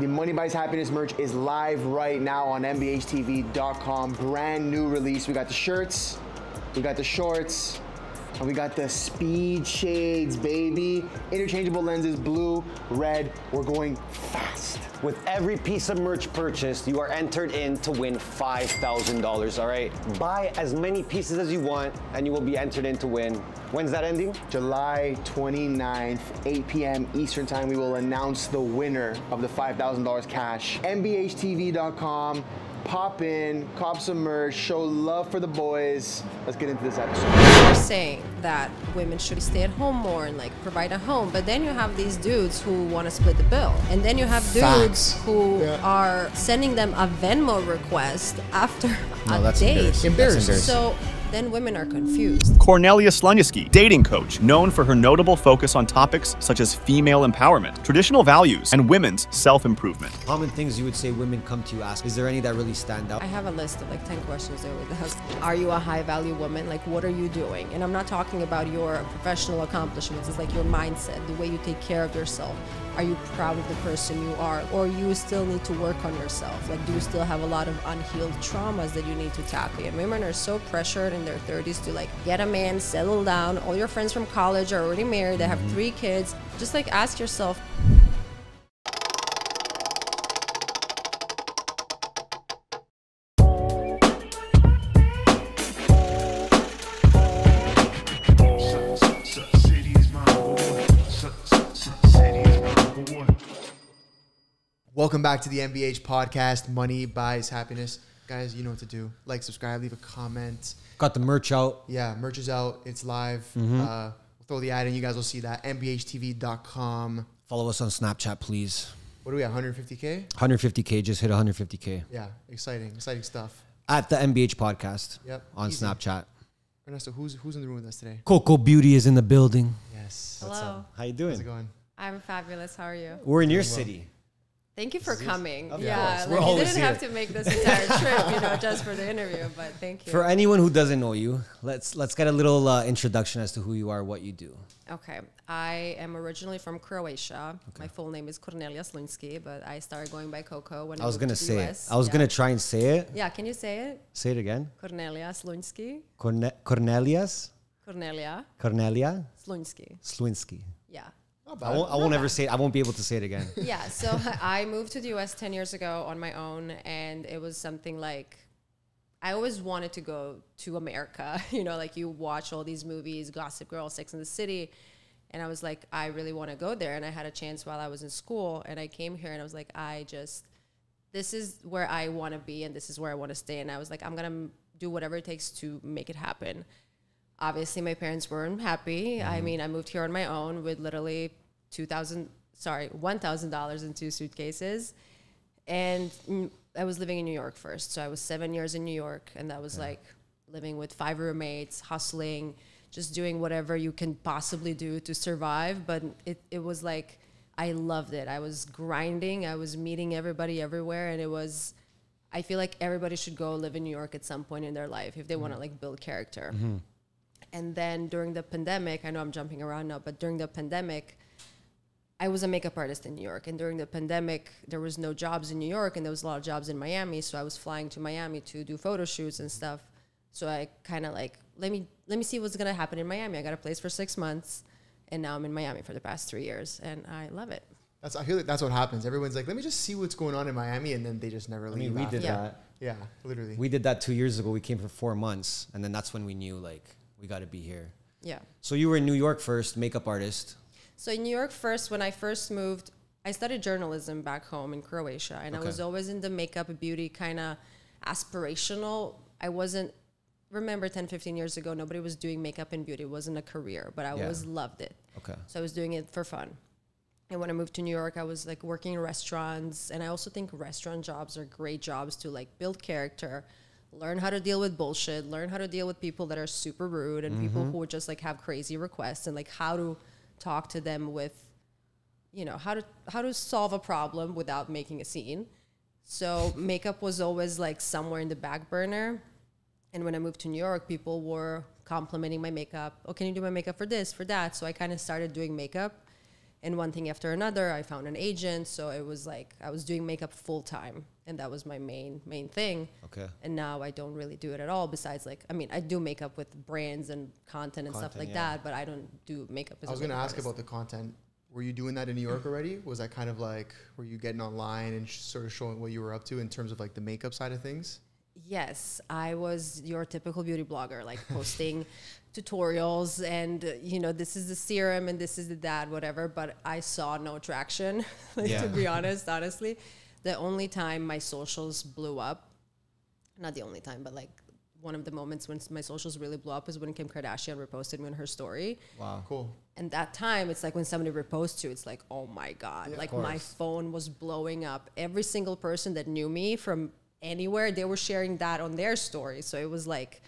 The Money Buys Happiness merch is live right now on mbhtv.com. Brand new release. We got the shirts, we got the shorts, and we got the speed shades, baby. Interchangeable lenses, blue, red. We're going fast. With every piece of merch purchased, you are entered in to win $5,000, all right? Buy as many pieces as you want, and you will be entered in to win. When's that ending? July 29th, 8 p.m. Eastern Time, we will announce the winner of the $5,000 cash. mbhtv.com. Pop in, cop some merch, show love for the boys. Let's get into this episode. You're saying that women should stay at home more and like provide a home, but then you have these dudes who want to split the bill, and then you have dudes who are sending them a Venmo request after a date. Embarrassing. So then women are confused. Kornelija Slunjski, dating coach, known for her notable focus on topics such as female empowerment, traditional values, and women's self-improvement. Common things you would say women come to you ask. Is there any that really stand out? I have a list of like 10 questions there with us. Are you a high value woman? Like, what are you doing? And I'm not talking about your professional accomplishments. It's like your mindset, the way you take care of yourself. Are you proud of the person you are? Or you still need to work on yourself? Like, do you still have a lot of unhealed traumas that you need to tackle? And women are so pressured in their 30s to like get a man, settle down. All your friends from college are already married. They have 3 kids. Just like ask yourself, Welcome back to the MBH podcast, Money Buys Happiness. Guys, you know what to do. Like, subscribe, leave a comment. Got the merch out. Yeah, merch is out. It's live. We'll throw the ad in. You guys will see that. mbhtv.com. Follow us on Snapchat, please. What are we at, 150K? 150K, just hit 150K. Yeah, exciting stuff. At the MBH podcast. Yep. On Easy. Snapchat. Ernesto, who's in the room with us today? Coco Beauty is in the building. Yes. hello. How you doing? How's it going? I'm fabulous. How are you? We're in your city. Thank you for coming. Of Yeah, course. We're like, you always didn't here. have to make this entire trip, just for the interview, but thank you. For anyone who doesn't know you, let's get a little introduction as to who you are, what you do. Okay. I am originally from Croatia. My full name is Kornelija Slunjski, but I started going by Coco when I was moved gonna to the say US. it. I was gonna try and say it. Yeah, can you say it? Say it again. Kornelija Slunjski. Kornelija Kornelija Slunjski. Slunjski. Yeah. I won't ever say it. I won't be able to say it again. Yeah, so I moved to the US 10 years ago on my own, and it was something like, I always wanted to go to America. Like you watch all these movies, Gossip Girl, Sex and the City, and I was like, I really want to go there. And I had a chance while I was in school, and I came here, and I was like, this is where I want to be, and this is where I want to stay. And I was like, I'm going to do whatever it takes to make it happen. Obviously, my parents weren't happy. I mean, I moved here on my own with literally $1,000 in 2 suitcases. And I was living in New York first. So I was 7 years in New York, and that was like living with 5 roommates, hustling, just doing whatever you can possibly do to survive. But it was like, I loved it. I was grinding. I was meeting everybody everywhere. And I feel like everybody should go live in New York at some point in their life if they want to like build character. And then during the pandemic, I know I'm jumping around now, but during the pandemic, I was a makeup artist in New York. And during the pandemic, there was no jobs in New York, and there was a lot of jobs in Miami. So I was flying to Miami to do photo shoots and stuff. So I kind of like, let me see what's going to happen in Miami. I got a place for 6 months, and now I'm in Miami for the past 3 years, and I love it. I feel like that's what happens. Everyone's like, let me just see what's going on in Miami, and then they just never leave. We did that. Yeah, literally. We did that 2 years ago. We came for 4 months, and then that's when we knew, like, we got to be here. Yeah. So you were in New York first, makeup artist. So in New York first, when I first moved, I studied journalism back home in Croatia, and I was always in the makeup, beauty, kind of aspirational. I wasn't, remember 10, 15 years ago, nobody was doing makeup and beauty. It wasn't a career, but I always loved it. Okay. So I was doing it for fun. And when I moved to New York, I was like working in restaurants, and I also think restaurant jobs are great jobs to like build character, learn how to deal with bullshit, learn how to deal with people that are super rude and people who would just like have crazy requests, and like how to talk to them with, how to solve a problem without making a scene. So makeup was always like somewhere in the back burner. And when I moved to New York, people were complimenting my makeup. Oh, can you do my makeup for this, for that? So I kind of started doing makeup. And one thing after another, I found an agent. So it was like I was doing makeup full time, and that was my main thing. Okay. And now I don't really do it at all. Besides, like, I mean, I do makeup with brands and content and stuff like that, but I don't do makeup. As I was going to ask about the content. Were you doing that in New York already? Was that kind of like, were you getting online and sort of showing what you were up to in terms of like the makeup side of things? Yes, I was your typical beauty blogger, like posting tutorials and, you know, this is the serum and this is the that, whatever. But I saw no traction, to be honest, honestly. The only time my socials blew up, not the only time, but like one of the moments when my socials really blew up is when Kim Kardashian reposted me on her story. Wow. Cool. And that time, it's like when somebody reposts you, it's like, oh my God. Like my phone was blowing up. Every single person that knew me from anywhere, they were sharing that on their story. So it was like,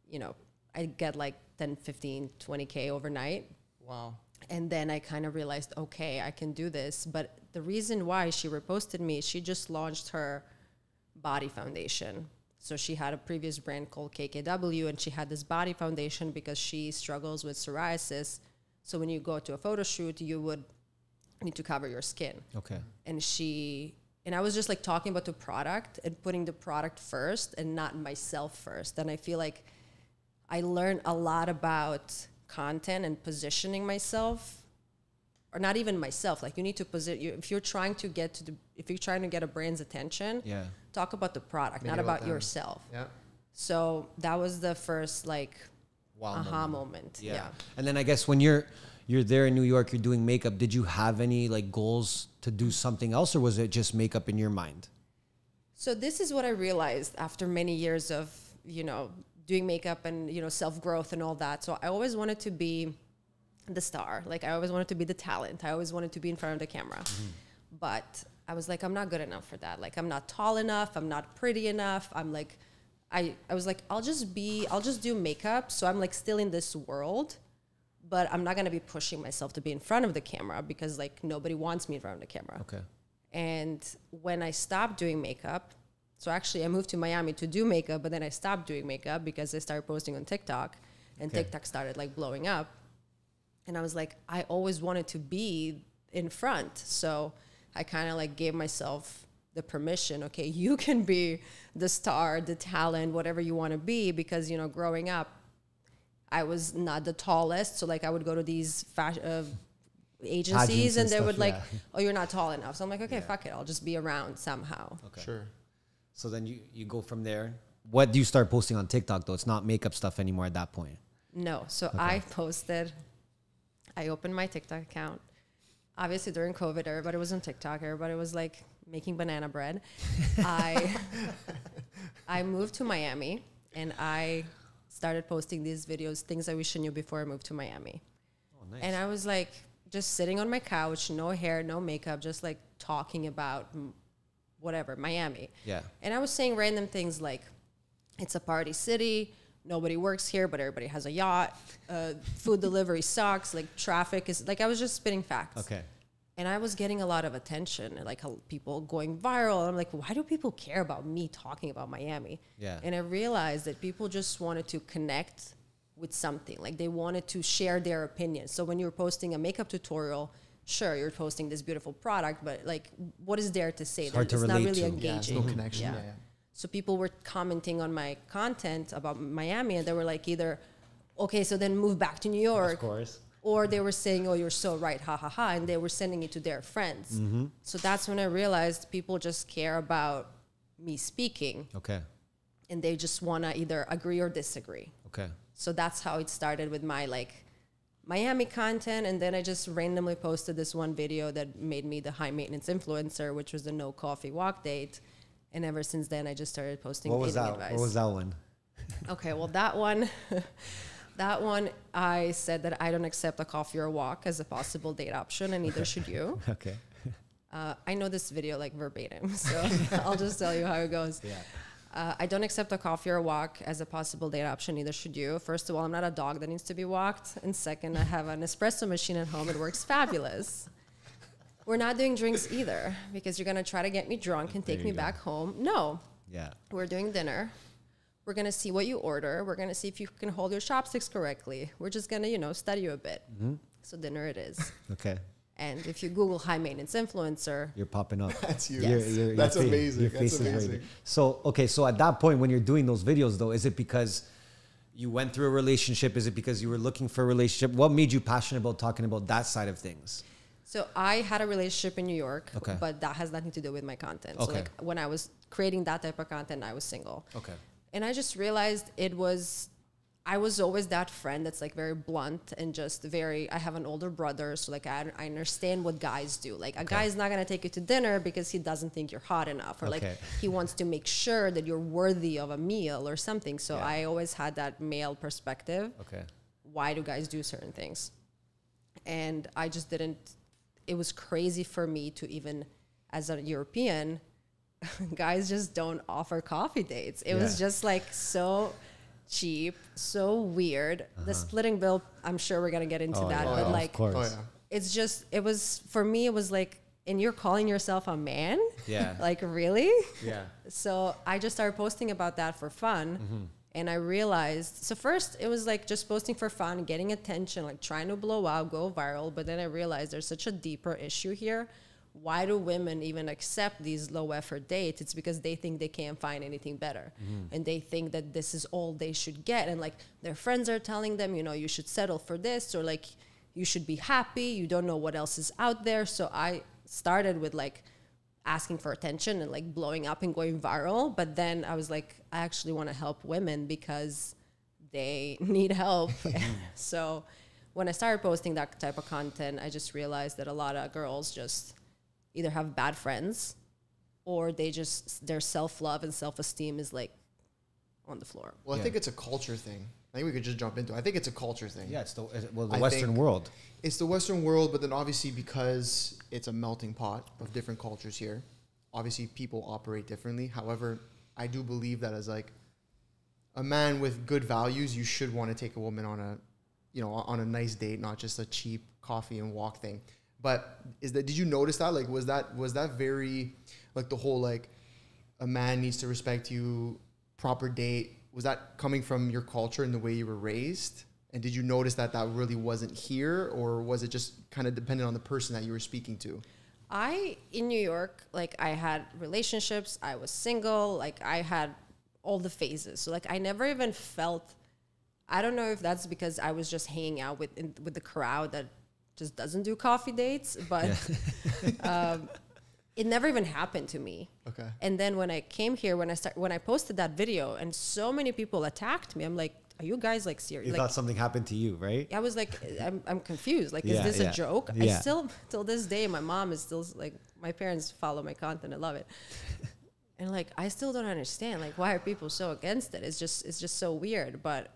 you know, I get like 10, 15, 20K overnight. Wow. And then I kind of realized, okay, I can do this. But the reason why she reposted me, she just launched her body foundation. So she had a previous brand called KKW, and she had this body foundation because she struggles with psoriasis. So when you go to a photo shoot, you would need to cover your skin. Okay. And I was just like talking about the product and putting the product first and not myself first. And I feel like I learned a lot about content and positioning myself, or not even myself. Like you need to if you're trying to get a brand's attention, talk about the product, not about yourself. Yeah. So that was the first like aha moment. Yeah. And then I guess when you're there in New York, you're doing makeup. Did you have any like goals to do something else, or was it just makeup in your mind? So this is what I realized after many years of, you know, doing makeup and, you know, self-growth and all that. So I always wanted to be the star. Like I always wanted to be the talent. I always wanted to be in front of the camera. But I was like, I'm not good enough for that. Like I'm not tall enough. I'm not pretty enough. I'm like, I was like, I'll just do makeup. So I'm like still in this world, but I'm not going to be pushing myself to be in front of the camera because like nobody wants me in front of the camera. Okay. And when I stopped doing makeup, so actually I moved to Miami to do makeup, but then I stopped doing makeup because I started posting on TikTok, and TikTok started like blowing up. And I was like, I always wanted to be in front. So I kind of like gave myself the permission, okay, you can be the star, the talent, whatever you want to be, because, you know, growing up, I was not the tallest. So like I would go to these agencies and they would like, oh, you're not tall enough. So I'm like, okay, fuck it. I'll just be around somehow. Okay. Sure. So then you go from there. What do you start posting on TikTok though? It's not makeup stuff anymore at that point. No. So I opened my TikTok account. Obviously during COVID, everybody was on TikTok. Everybody was like making banana bread. I moved to Miami and I started posting these videos, things I wish I knew before I moved to Miami. Oh, nice. And I was like just sitting on my couch, no hair, no makeup, just like talking about whatever, Miami. Yeah. And I was saying random things like, it's a party city, nobody works here, but everybody has a yacht, food delivery sucks, like traffic is, like I was just spitting facts. Okay. And I was getting a lot of attention, like people going viral. I'm like, why do people care about me talking about Miami? Yeah. And I realized that people just wanted to connect with something. Like they wanted to share their opinions. So when you're posting a makeup tutorial, sure, you're posting this beautiful product, but like, what is there to say? Hard to it's not relate really to. engaging. Yeah, it's no connection. Yeah. Yeah. So people were commenting on my content about Miami, and they were like either, okay, so then move back to New York. Of course. Or they were saying, oh, you're so right, ha, ha, ha. And they were sending it to their friends. So that's when I realized people just care about me speaking. Okay. And they just want to either agree or disagree. Okay. So that's how it started with my like Miami content. And then I just randomly posted this one video that made me the high maintenance influencer, which was the no coffee walk date. And ever since then, I just started posting dating advice. What was that one? Okay, well, that one... That one, I said that I don't accept a coffee or a walk as a possible date option, and neither should you. Okay. I know this video like verbatim, so I'll just tell you how it goes. Yeah. I don't accept a coffee or a walk as a possible date option, neither should you. First of all, I'm not a dog that needs to be walked. And second, I have an espresso machine at home. It works fabulous. We're not doing drinks either, because you're going to try to get me drunk and take me back home. No. Yeah. We're doing dinner. We're going to see what you order. We're going to see if you can hold your chopsticks correctly. We're just going to, study you a bit. So dinner it is. Okay. And if you Google high maintenance influencer, You're popping up. That's you. Yes. That's amazing. Your That's face is right amazing. there. So, okay, so at that point when you're doing those videos though, is it because you went through a relationship? Is it because you were looking for a relationship? What made you passionate about talking about that side of things? so I had a relationship in New York, Okay. but that has nothing to do with my content. So Okay. like when I was creating that type of content, I was single. Okay. And I just realized I was always that friend that's like very blunt and just I have an older brother. So like I understand what guys do. Like a guy's not going to take you to dinner because he doesn't think you're hot enough, or like Okay. he wants to make sure that you're worthy of a meal or something. So Yeah. I always had that male perspective. Okay. Why do guys do certain things? And I just didn't, it was crazy for me to even, as a European, guys just don't offer coffee dates. It was Yeah. just like so cheap, so weird. The splitting bill, I'm sure we're going to get into that, yeah. but Of like, course. Oh yeah. it's just, it was, for me, it was like, and you're calling yourself a man? Yeah. Like, really? Yeah. So I just started posting about that for fun. And I realized, so first it was like just posting for fun, getting attention, like trying to blow out, go viral. But then I realized there's such a deeper issue here. Why do women even accept these low effort dates? It's because they think they can't find anything better. And they think that this is all they should get. And like their friends are telling them, you know, you should settle for this, or like you should be happy. You don't know what else is out there. So I started with like asking for attention and like blowing up and going viral. But then I was like, I actually want to help women because they need help. So when I started posting that type of content, I just realized that a lot of girls just either have bad friends or their self-love and self-esteem is like on the floor. Well, I think it's a culture thing. I think we could just jump into it. I think it's a culture thing. Yeah, it's the I Western think world. It's the Western world, but then obviously because it's a melting pot of different cultures here, obviously people operate differently. However, I do believe that as like a man with good values, you should want to take a woman on a nice date, not just a cheap coffee and walk thing. But did you notice that? Like, was that very, like the whole, like a man needs to respect you, proper date, was that coming from your culture and the way you were raised? And did you notice that really wasn't here, or was it just kind of dependent on the person that you were speaking to? In New York, like I had relationships, I was single, like I had all the phases. So like I never even felt, I don't know if that's because I was just hanging out with the crowd that just doesn't do coffee dates, but it never even happened to me. Okay. And then when I came here, when I posted that video and so many people attacked me, I'm like, are you guys like serious? You Like, thought something happened to you, right? I was like, I'm confused. Like, Yeah, is this yeah. a joke? Yeah. I still, till this day, my mom is still like, my parents follow my content. I love it. And like, I still don't understand. Like, why are people so against it? It's just so weird. But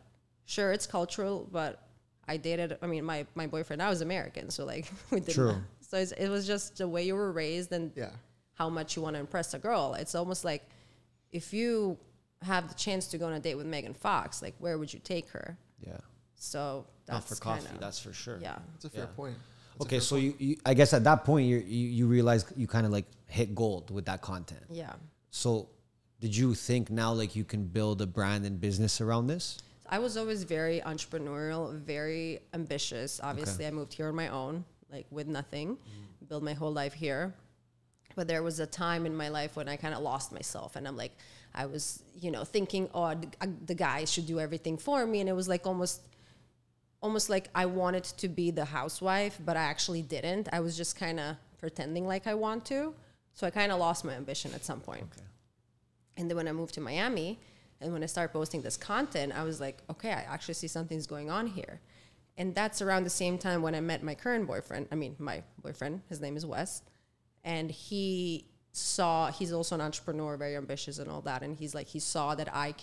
sure, it's cultural. But I dated, I mean, my boyfriend now is American. So like, we didn't. True. So it was just the way you were raised and Yeah. how much you want to impress a girl. It's almost like if you have the chance to go on a date with Megan Fox, like where would you take her? Yeah. So Not that's for coffee, kinda, that's for sure. yeah. That's a fair Yeah. point. That's a Okay, fair so point. you I guess at that point you realized you kind of like hit gold with that content. Yeah. So did you think now like you can build a brand and business around this? I was always very entrepreneurial, very ambitious. Obviously, I moved here on my own, like with nothing, built my whole life here. But there was a time in my life when I kind of lost myself. And I'm like, I was, thinking, oh, the guy should do everything for me. And it was like almost like I wanted to be the housewife, but I actually didn't. I was just kind of pretending like I want to. So I kind of lost my ambition at some point. Okay. And then when I moved to Miami, and when I started posting this content, I was like, okay, I actually see something's going on here. And that's around the same time when I met my current boyfriend. I mean, my boyfriend, his name is Wes. And he's also an entrepreneur, very ambitious and all that. And he's like, he saw that I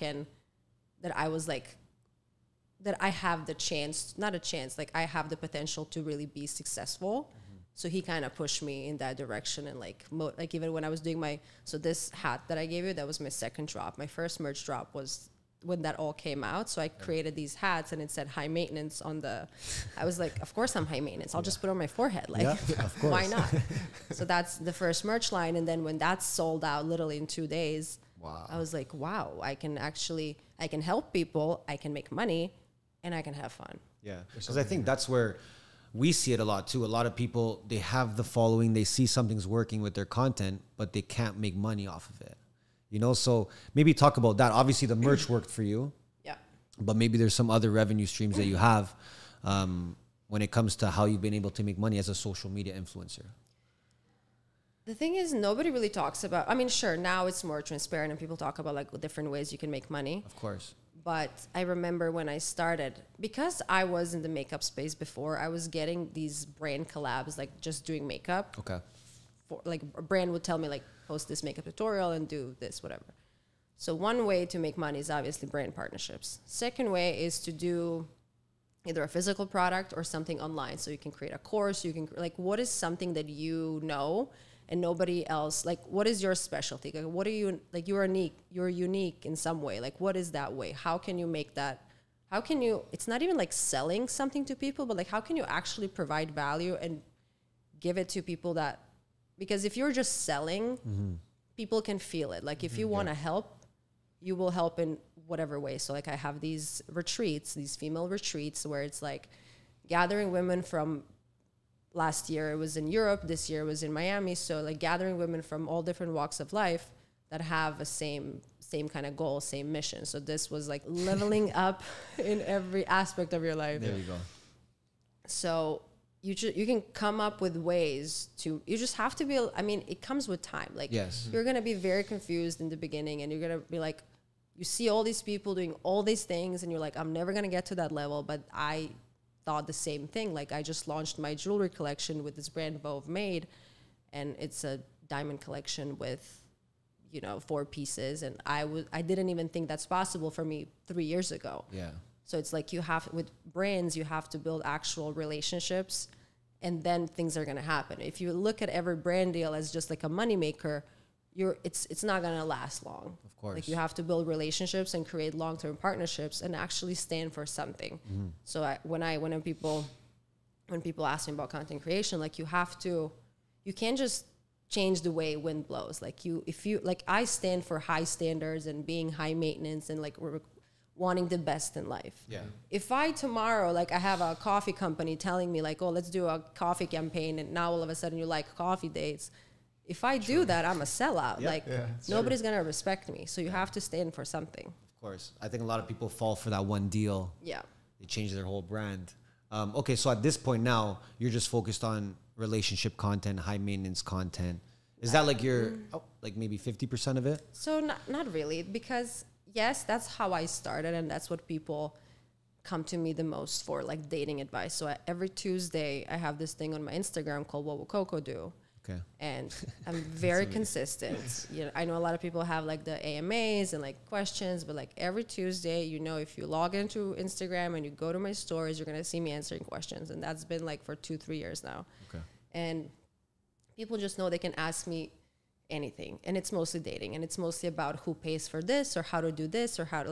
have the chance, not a chance, like I have the potential to really be successful. So he kind of pushed me in that direction. And like even when I was doing so this hat that I gave you, that was my second drop. My first merch drop was when that all came out. So I created these hats and it said high maintenance I was like, of course I'm high maintenance. I'll just put it on my forehead. Like, of course. why not? So that's the first merch line. And then when that sold out literally in 2 days, Wow. I was like, wow, I can help people, I can make money, and I can have fun. Yeah, because I think that's where we see it a lot too. A lot of people, they have the following, they see something's working with their content, but they can't make money off of it. You know, so maybe talk about that. Obviously, the merch worked for you. Yeah. But maybe there's some other revenue streams that you have when it comes to how you've been able to make money as a social media influencer. The thing is, nobody really talks about, I mean, sure, now it's more transparent and people talk about like different ways you can make money. Of course. But I remember when I started, because I was in the makeup space before, I was getting these brand collabs, like just doing makeup. Okay. For, like a brand would tell me like, post this makeup tutorial and do this, whatever. So one way to make money is obviously brand partnerships. Second way is to do either a physical product or something online. So you can create a course, you can, like, what is something that you know and nobody else, like, what is your specialty? Like, what are you, like, you're unique in some way. Like, what is that way? How can you make that? How can you, it's not even like selling something to people, but like, how can you actually provide value and give it to people that, because if you're just selling, people can feel it. Like if you want to help, you will help in whatever way. So like I have these retreats, these female retreats where it's like gathering women from, last year it was in Europe, this year it was in Miami. So like gathering women from all different walks of life that have a same kind of goal, same mission. So this was like leveling up in every aspect of your life. There you go. So you can come up with ways to, you just have to be, I mean, it comes with time. Like you're going to be very confused in the beginning and you're going to be like, you see all these people doing all these things and you're like, I'm never going to get to that level. But I thought the same thing. Like I just launched my jewelry collection with this brand Vove made, and it's a diamond collection with, 4 pieces. And I didn't even think that's possible for me 3 years ago. Yeah. So it's like with brands, you have to build actual relationships and then things are going to happen. If you look at every brand deal as just like a moneymaker, it's not going to last long. Of course. Like you have to build relationships and create long-term partnerships and actually stand for something. So when people ask me about content creation, like you can't just change the way wind blows. Like I stand for high standards and being high maintenance and like wanting the best in life. Yeah. If I tomorrow, like I have a coffee company telling me like, oh, let's do a coffee campaign, and now all of a sudden you like coffee dates. If I do that, I'm a sellout. Like nobody's going to respect me. So you have to stand for something. Of course. I think a lot of people fall for that one deal. Yeah. They change their whole brand. Okay, so at this point now, you're just focused on relationship content, high maintenance content. Is that like your, like maybe 50% of it? So not really, because yes, that's how I started, and that's what people come to me the most for, like dating advice. So every Tuesday, I have this thing on my Instagram called What Will Coco Do? Okay. And I'm very consistent. I know a lot of people have like the AMAs and like questions, but like every Tuesday, if you log into Instagram and you go to my stories, you're going to see me answering questions. And that's been like for 2-3 years now. Okay. And people just know they can ask me anything, and it's mostly dating, and it's mostly about who pays for this or how to do this or how to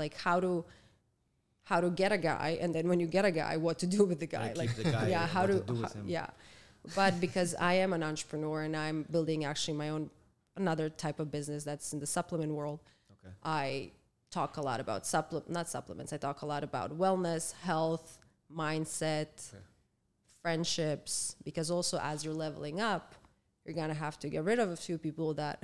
get a guy, and then when you get a guy, what to do with the guy, like the guy, yeah, how to do with him. Yeah. But because I am an entrepreneur and I'm building actually my own another type of business that's in the supplement world, I talk a lot about not supplements. I talk a lot about wellness, health, mindset, friendships, because also as you're leveling up, you're going to have to get rid of a few people that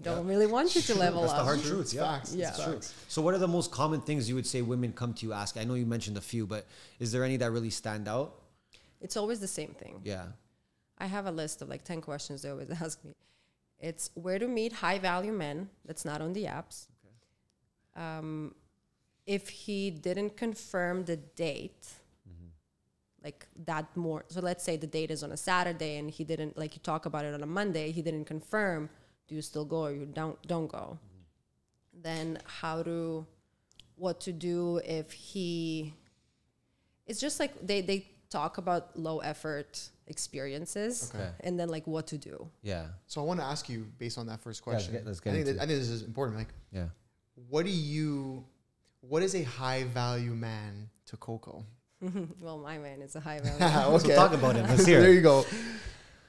don't really want you to level That's up. the hard truth. It's Yeah. facts. Yeah. It's facts. So what are the most common things you would say women come to you ask? I know you mentioned a few, but is there any that really stand out? It's always the same thing. Yeah. I have a list of like 10 questions they always ask me. It's where to meet high value men that's not on the apps. Okay. If he didn't confirm the date, like that more. So let's say the date is on a Saturday and he didn't, like you talk about it on a Monday, he didn't confirm. Do you still go or you don't go? Then what to do if it's just like they talk about low effort experiences and then like what to do. Yeah. So I want to ask you based on that first question. Let's get I think into I think this is important. Like, yeah. What is a high value man to Coco? Well, my man is a high value. Okay. So talk about him. Let's hear There it. you go.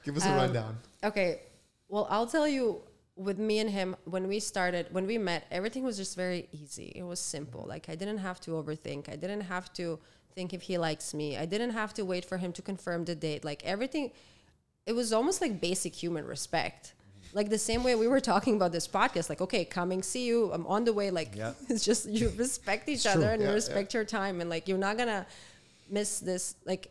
Give us a rundown. Okay. Well, I'll tell you with me and him, when we met, everything was just very easy. It was simple. Like, I didn't have to overthink. I didn't have to think if he likes me. I didn't have to wait for him to confirm the date. Like, everything, it was almost like basic human respect. Like, the same way we were talking about this podcast, like, okay, coming, see you, I'm on the way. Like, it's just, you respect each other and you respect your time. And like, you're not going to miss this. Like,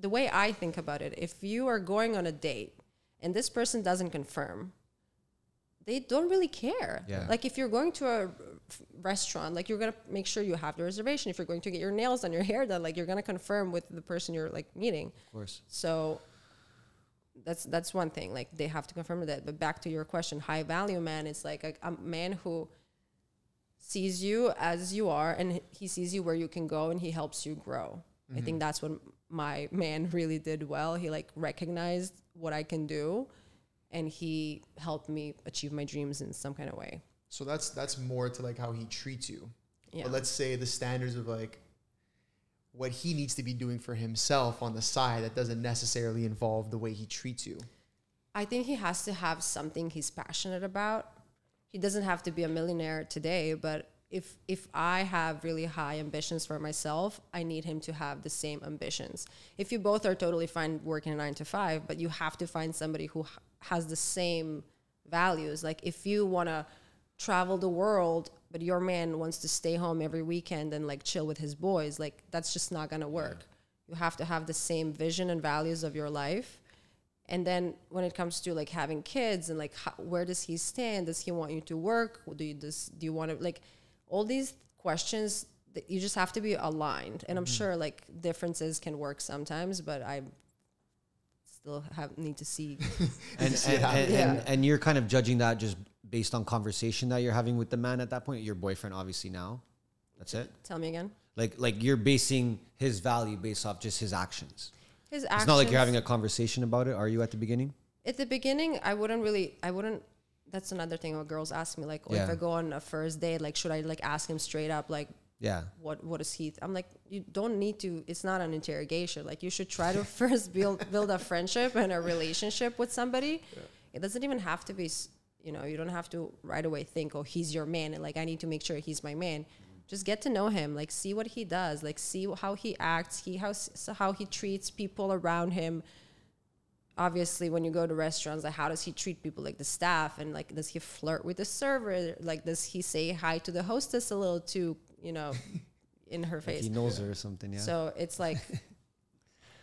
the way I think about it, if you are going on a date and this person doesn't confirm, they don't really care. Yeah. Like, if you're going to a restaurant, like, you're going to make sure you have the reservation. If you're going to get your nails done, your hair done, like, you're going to confirm with the person you're like meeting. Of course. So that's one thing. Like, they have to confirm that. But back to your question, high value man, it's like a man who sees you as you are, and he sees you where you can go, and he helps you grow. I think that's what my man really did well. He like recognized what I can do, and he helped me achieve my dreams in some kind of way. So that's more to like how he treats you. Yeah. But let's say the standards of like what he needs to be doing for himself on the side that doesn't necessarily involve the way he treats you. I think he has to have something he's passionate about. He doesn't have to be a millionaire today, but if I have really high ambitions for myself, I need him to have the same ambitions. If you both are totally fine working a 9 to 5, but you have to find somebody who has the same values. Like, if you want to travel the world, but your man wants to stay home every weekend and like chill with his boys, like, that's just not going to work. You have to have the same vision and values of your life. And then when it comes to like having kids and like where does he stand? Does he want you to work? Do you want to, like, all these questions that you just have to be aligned. And I'm sure like differences can work sometimes, but I still need to see. And you're kind of judging that just based on conversation that you're having with the man at that point, your boyfriend, obviously now. That's it. Tell me again. Like you're basing his value based off just his actions. His actions. It's not like you're having a conversation about it. Are you at the beginning? At the beginning, I wouldn't. That's another thing when girls ask me, like, if I go on a first date, like, should I like ask him straight up, like, what is he? I'm like, you don't need to. It's not an interrogation. Like, you should try to first build a friendship and a relationship with somebody. Yeah. It doesn't even have to be, you don't have to right away think, oh, he's your man, and like, I need to make sure he's my man. Just get to know him, like, see what he does, like, see how he acts, how he treats people around him. Obviously, when you go to restaurants, like, how does he treat people, like the staff, and like, does he flirt with the server? Like, does he say hi to the hostess a little too, in her face? Like he knows her or something. Yeah. So it's like,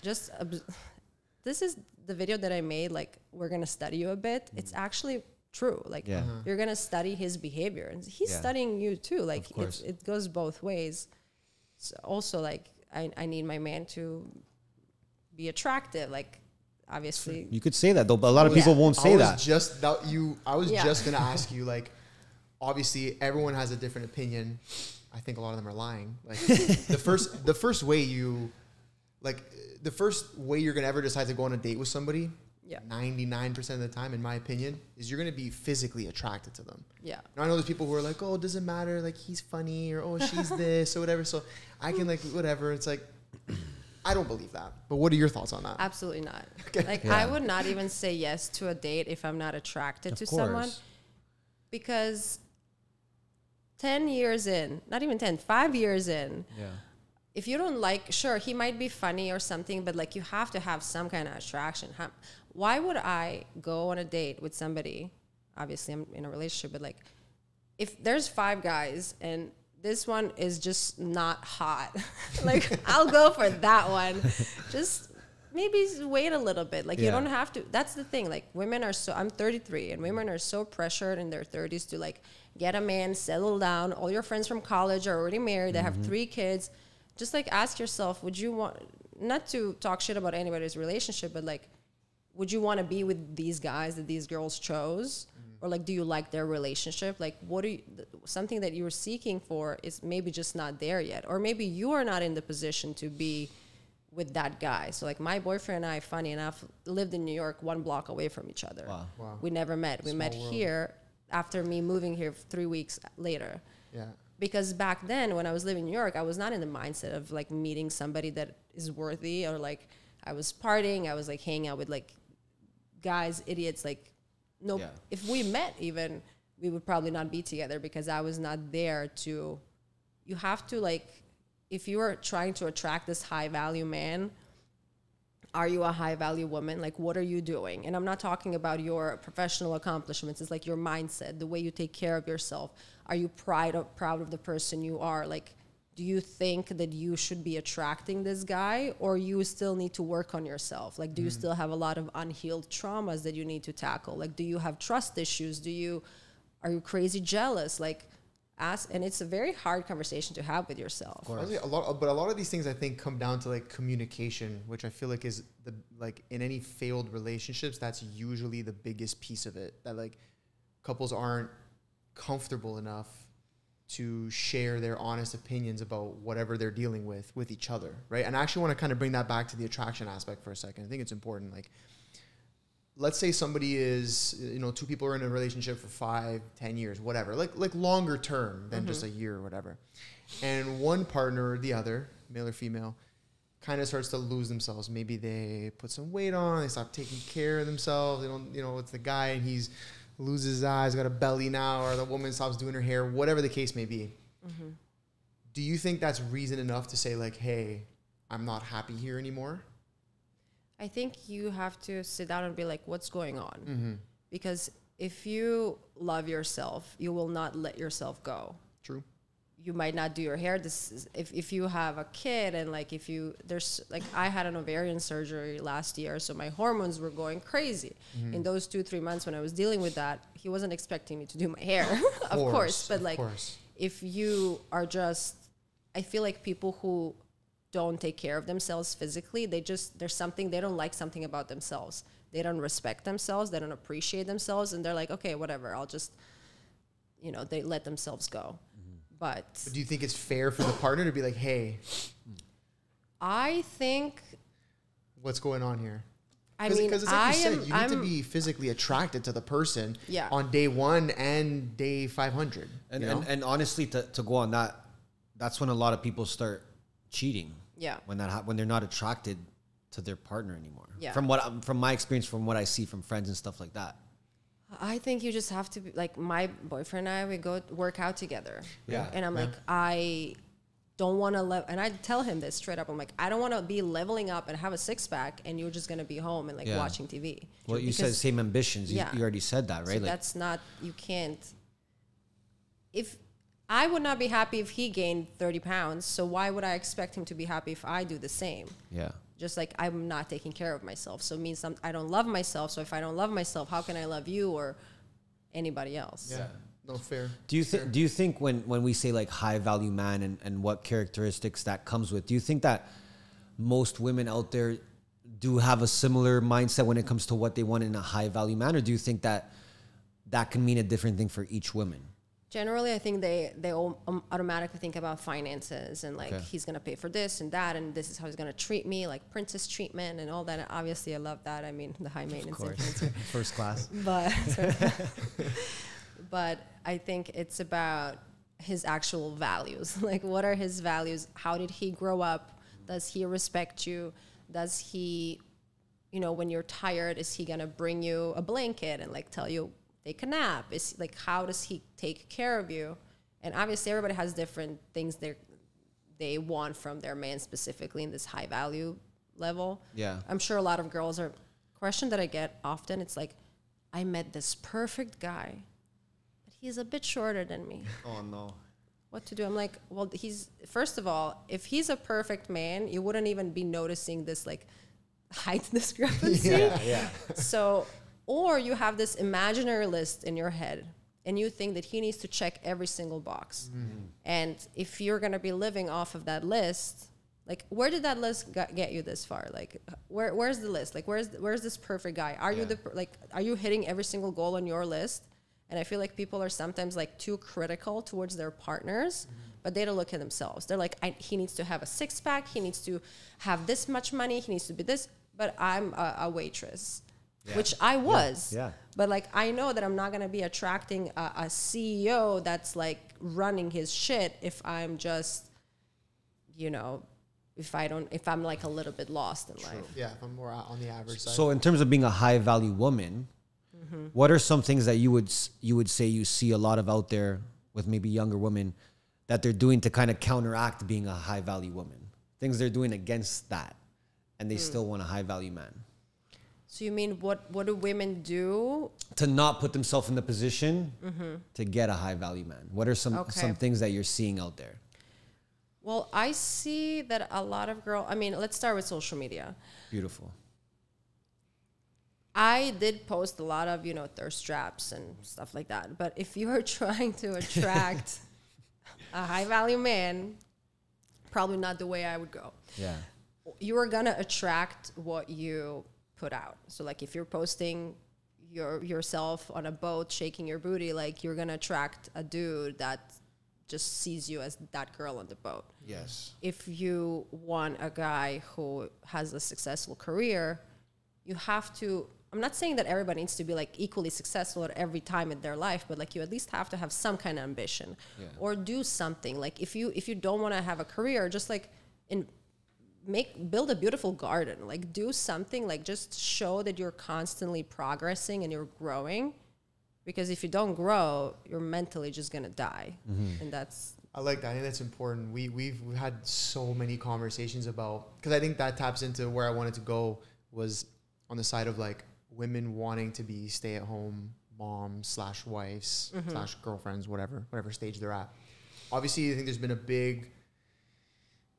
this is the video that I made. Like, we're gonna study you a bit. It's actually true. Like, you're gonna study his behavior, and he's studying you too. Like, it goes both ways. So also, like, I need my man to be attractive. Like, obviously, you could say that though, but a lot of people won't say that. I was just gonna ask you, like, obviously everyone has a different opinion. I think a lot of them are lying. Like, the first way you're gonna ever decide to go on a date with somebody, 99% of the time, in my opinion, is you're gonna be physically attracted to them. Yeah. Now, I know there's people who are like, oh, it doesn't matter, like, he's funny, or oh, she's this or whatever, so I can, like, whatever. It's like, I don't believe that. But what are your thoughts on that? Absolutely not. Okay. Like, I would not even say yes to a date if I'm not attracted to someone. Because 10 years in, not even 10, 5 years in, if you don't like, sure, he might be funny or something, but like, you have to have some kind of attraction. Why would I go on a date with somebody? Obviously, I'm in a relationship, but like, if there's 5 guys and this one is just not hot, like, I'll go for that one. Just maybe wait a little bit. Like, you don't have to. That's the thing. Like, I'm 33, and women are so pressured in their 30s to like get a man, settle down. All your friends from college are already married. They have 3 kids. Just like, ask yourself, would you want, not to talk shit about anybody's relationship, but like, would you want to be with these guys that these girls chose? Or like, do you like their relationship? Like, something that you're seeking for is maybe just not there yet. Or maybe you are not in the position to be with that guy. So like, my boyfriend and I, funny enough, lived in New York 1 block away from each other. Wow. We never met. We met here after me moving here 3 weeks later. Yeah. Because back then, when I was living in New York, I was not in the mindset of like meeting somebody that is worthy, or like, I was partying. I was like hanging out with like guys, idiots, like no, Yeah. if we met even, we would probably not be together because I was not there to, you have to like, if you are trying to attract this high value man, are you a high value woman? Like, what are you doing? And I'm not talking about your professional accomplishments. It's like your mindset, the way you take care of yourself. Are you proud of the person you are? Like, do you think that you should be attracting this guy, or you still need to work on yourself? Like, do you still have a lot of unhealed traumas that you need to tackle? Like, do you have trust issues? Are you crazy jealous? Like, ask, and it's a very hard conversation to have with yourself. Honestly, a lot of these things I think come down to like communication, which I feel like is like in any failed relationships, that's usually the biggest piece of it. That like couples aren't comfortable enough to share their honest opinions about whatever they're dealing with each other, right? And I actually want to kind of bring that back to the attraction aspect for a second. I think it's important. Like, let's say somebody is, two people are in a relationship for 5, 10 years, whatever, like longer term than just a year or whatever. And one partner or the other, male or female, kind of starts to lose themselves. Maybe they put some weight on, they stop taking care of themselves. They don't, it's the guy and he's loses his eyes, got a belly now, or the woman stops doing her hair, whatever the case may be. Do you think that's reason enough to say like, hey, I'm not happy here anymore? I think you have to sit down and be like, what's going on? Because if you love yourself, you will not let yourself go. True. You might not do your hair. If you have a kid and like I had an ovarian surgery last year, so my hormones were going crazy. In those 2-3 months when I was dealing with that, he wasn't expecting me to do my hair, of course. But like, if you are I feel like people who don't take care of themselves physically, there's something, they don't like something about themselves. They don't respect themselves. They don't appreciate themselves. And they're like, okay, whatever. I'll just, they let themselves go. But do you think it's fair for the partner to be like, hey, I think, what's going on here? I mean, because like you said, you need to be physically attracted to the person on day 1 and day 500. And honestly, to go on that, that's when a lot of people start cheating. Yeah. When they're not attracted to their partner anymore. Yeah. From my experience, from what I see from friends and stuff like that. I think you just have to be like, my boyfriend and I, we go work out together. Yeah. And I'm like, I don't want to and I tell him this straight up. I'm like, I don't want to be leveling up and have a 6-pack and you're just going to be home and like watching TV. Well, you said same ambitions. You already said that, right? So that's not, you can't. If I would not be happy if he gained 30 pounds, so why would I expect him to be happy if I do the same? Yeah. Just like I'm not taking care of myself. So it means I don't love myself. So if I don't love myself, how can I love you or anybody else? Yeah. No, fair. Do you think when we say like high value man and what characteristics that comes with, do you think that most women out there do have a similar mindset when it comes to what they want in a high value man? Or do you think that can mean a different thing for each woman? Generally, I think they all automatically think about finances and like he's gonna pay for this and that and this is how he's gonna treat me, like princess treatment and all that. And obviously, I love that. I mean, the high maintenance influencer. First class. But I think it's about his actual values. Like, what are his values? How did he grow up? Does he respect you? Does he, when you're tired, is he gonna bring you a blanket and like tell you, take a nap? Is like, how does he take care of you? And obviously everybody has different things they want from their man, specifically in this high value level. Yeah. I'm sure a lot of girls question that I get often. It's like, I met this perfect guy, but he's a bit shorter than me. Oh no. What to do? I'm like, well, first of all, if he's a perfect man, you wouldn't even be noticing this like height discrepancy. Yeah. So, or you have this imaginary list in your head and you think that he needs to check every single box. And if you're going to be living off of that list, like, where did that list get you this far? Like, where's the list? Like, where's this perfect guy? Are you hitting every single goal on your list? And I feel like people are sometimes like too critical towards their partners, but they don't look at themselves. They're like, he needs to have a 6-pack. He needs to have this much money. He needs to be this, but I'm a waitress. Yeah. Which I was. Yeah. But like, I know that I'm not going to be attracting a CEO that's like running his shit if I'm just, if I'm like a little bit lost in life. Yeah, if I'm more on the average side. So in terms of being a high value woman, what are some things that you would say you see a lot of out there with maybe younger women that they're doing to kind of counteract being a high value woman? Things they're doing against that, and they still want a high value man. So you mean what do women do to not put themselves in the position to get a high value man? What are some things that you're seeing out there? Well, I see that a lot of let's start with social media. Beautiful. I did post a lot of, thirst traps and stuff like that. But if you are trying to attract a high value man, probably not the way I would go. Yeah. You are going to attract what you put out. So like if you're posting yourself on a boat shaking your booty, like you're going to attract a dude that just sees you as that girl on the boat. Yes. If you want a guy who has a successful career, you have to, I'm not saying that everybody needs to be like equally successful at every time in their life, but like you at least have to have some kind of ambition or do something. Like if you don't want to have a career, just like build a beautiful garden, like do something, like just show that you're constantly progressing and you're growing. Because if you don't grow, you're mentally just gonna die, and that's. I like that. I think that's important. We've had so many conversations about, because I think that taps into where I wanted to go, was on the side of like women wanting to be stay-at-home moms / wives / girlfriends, whatever stage they're at. Obviously, I think there's been a big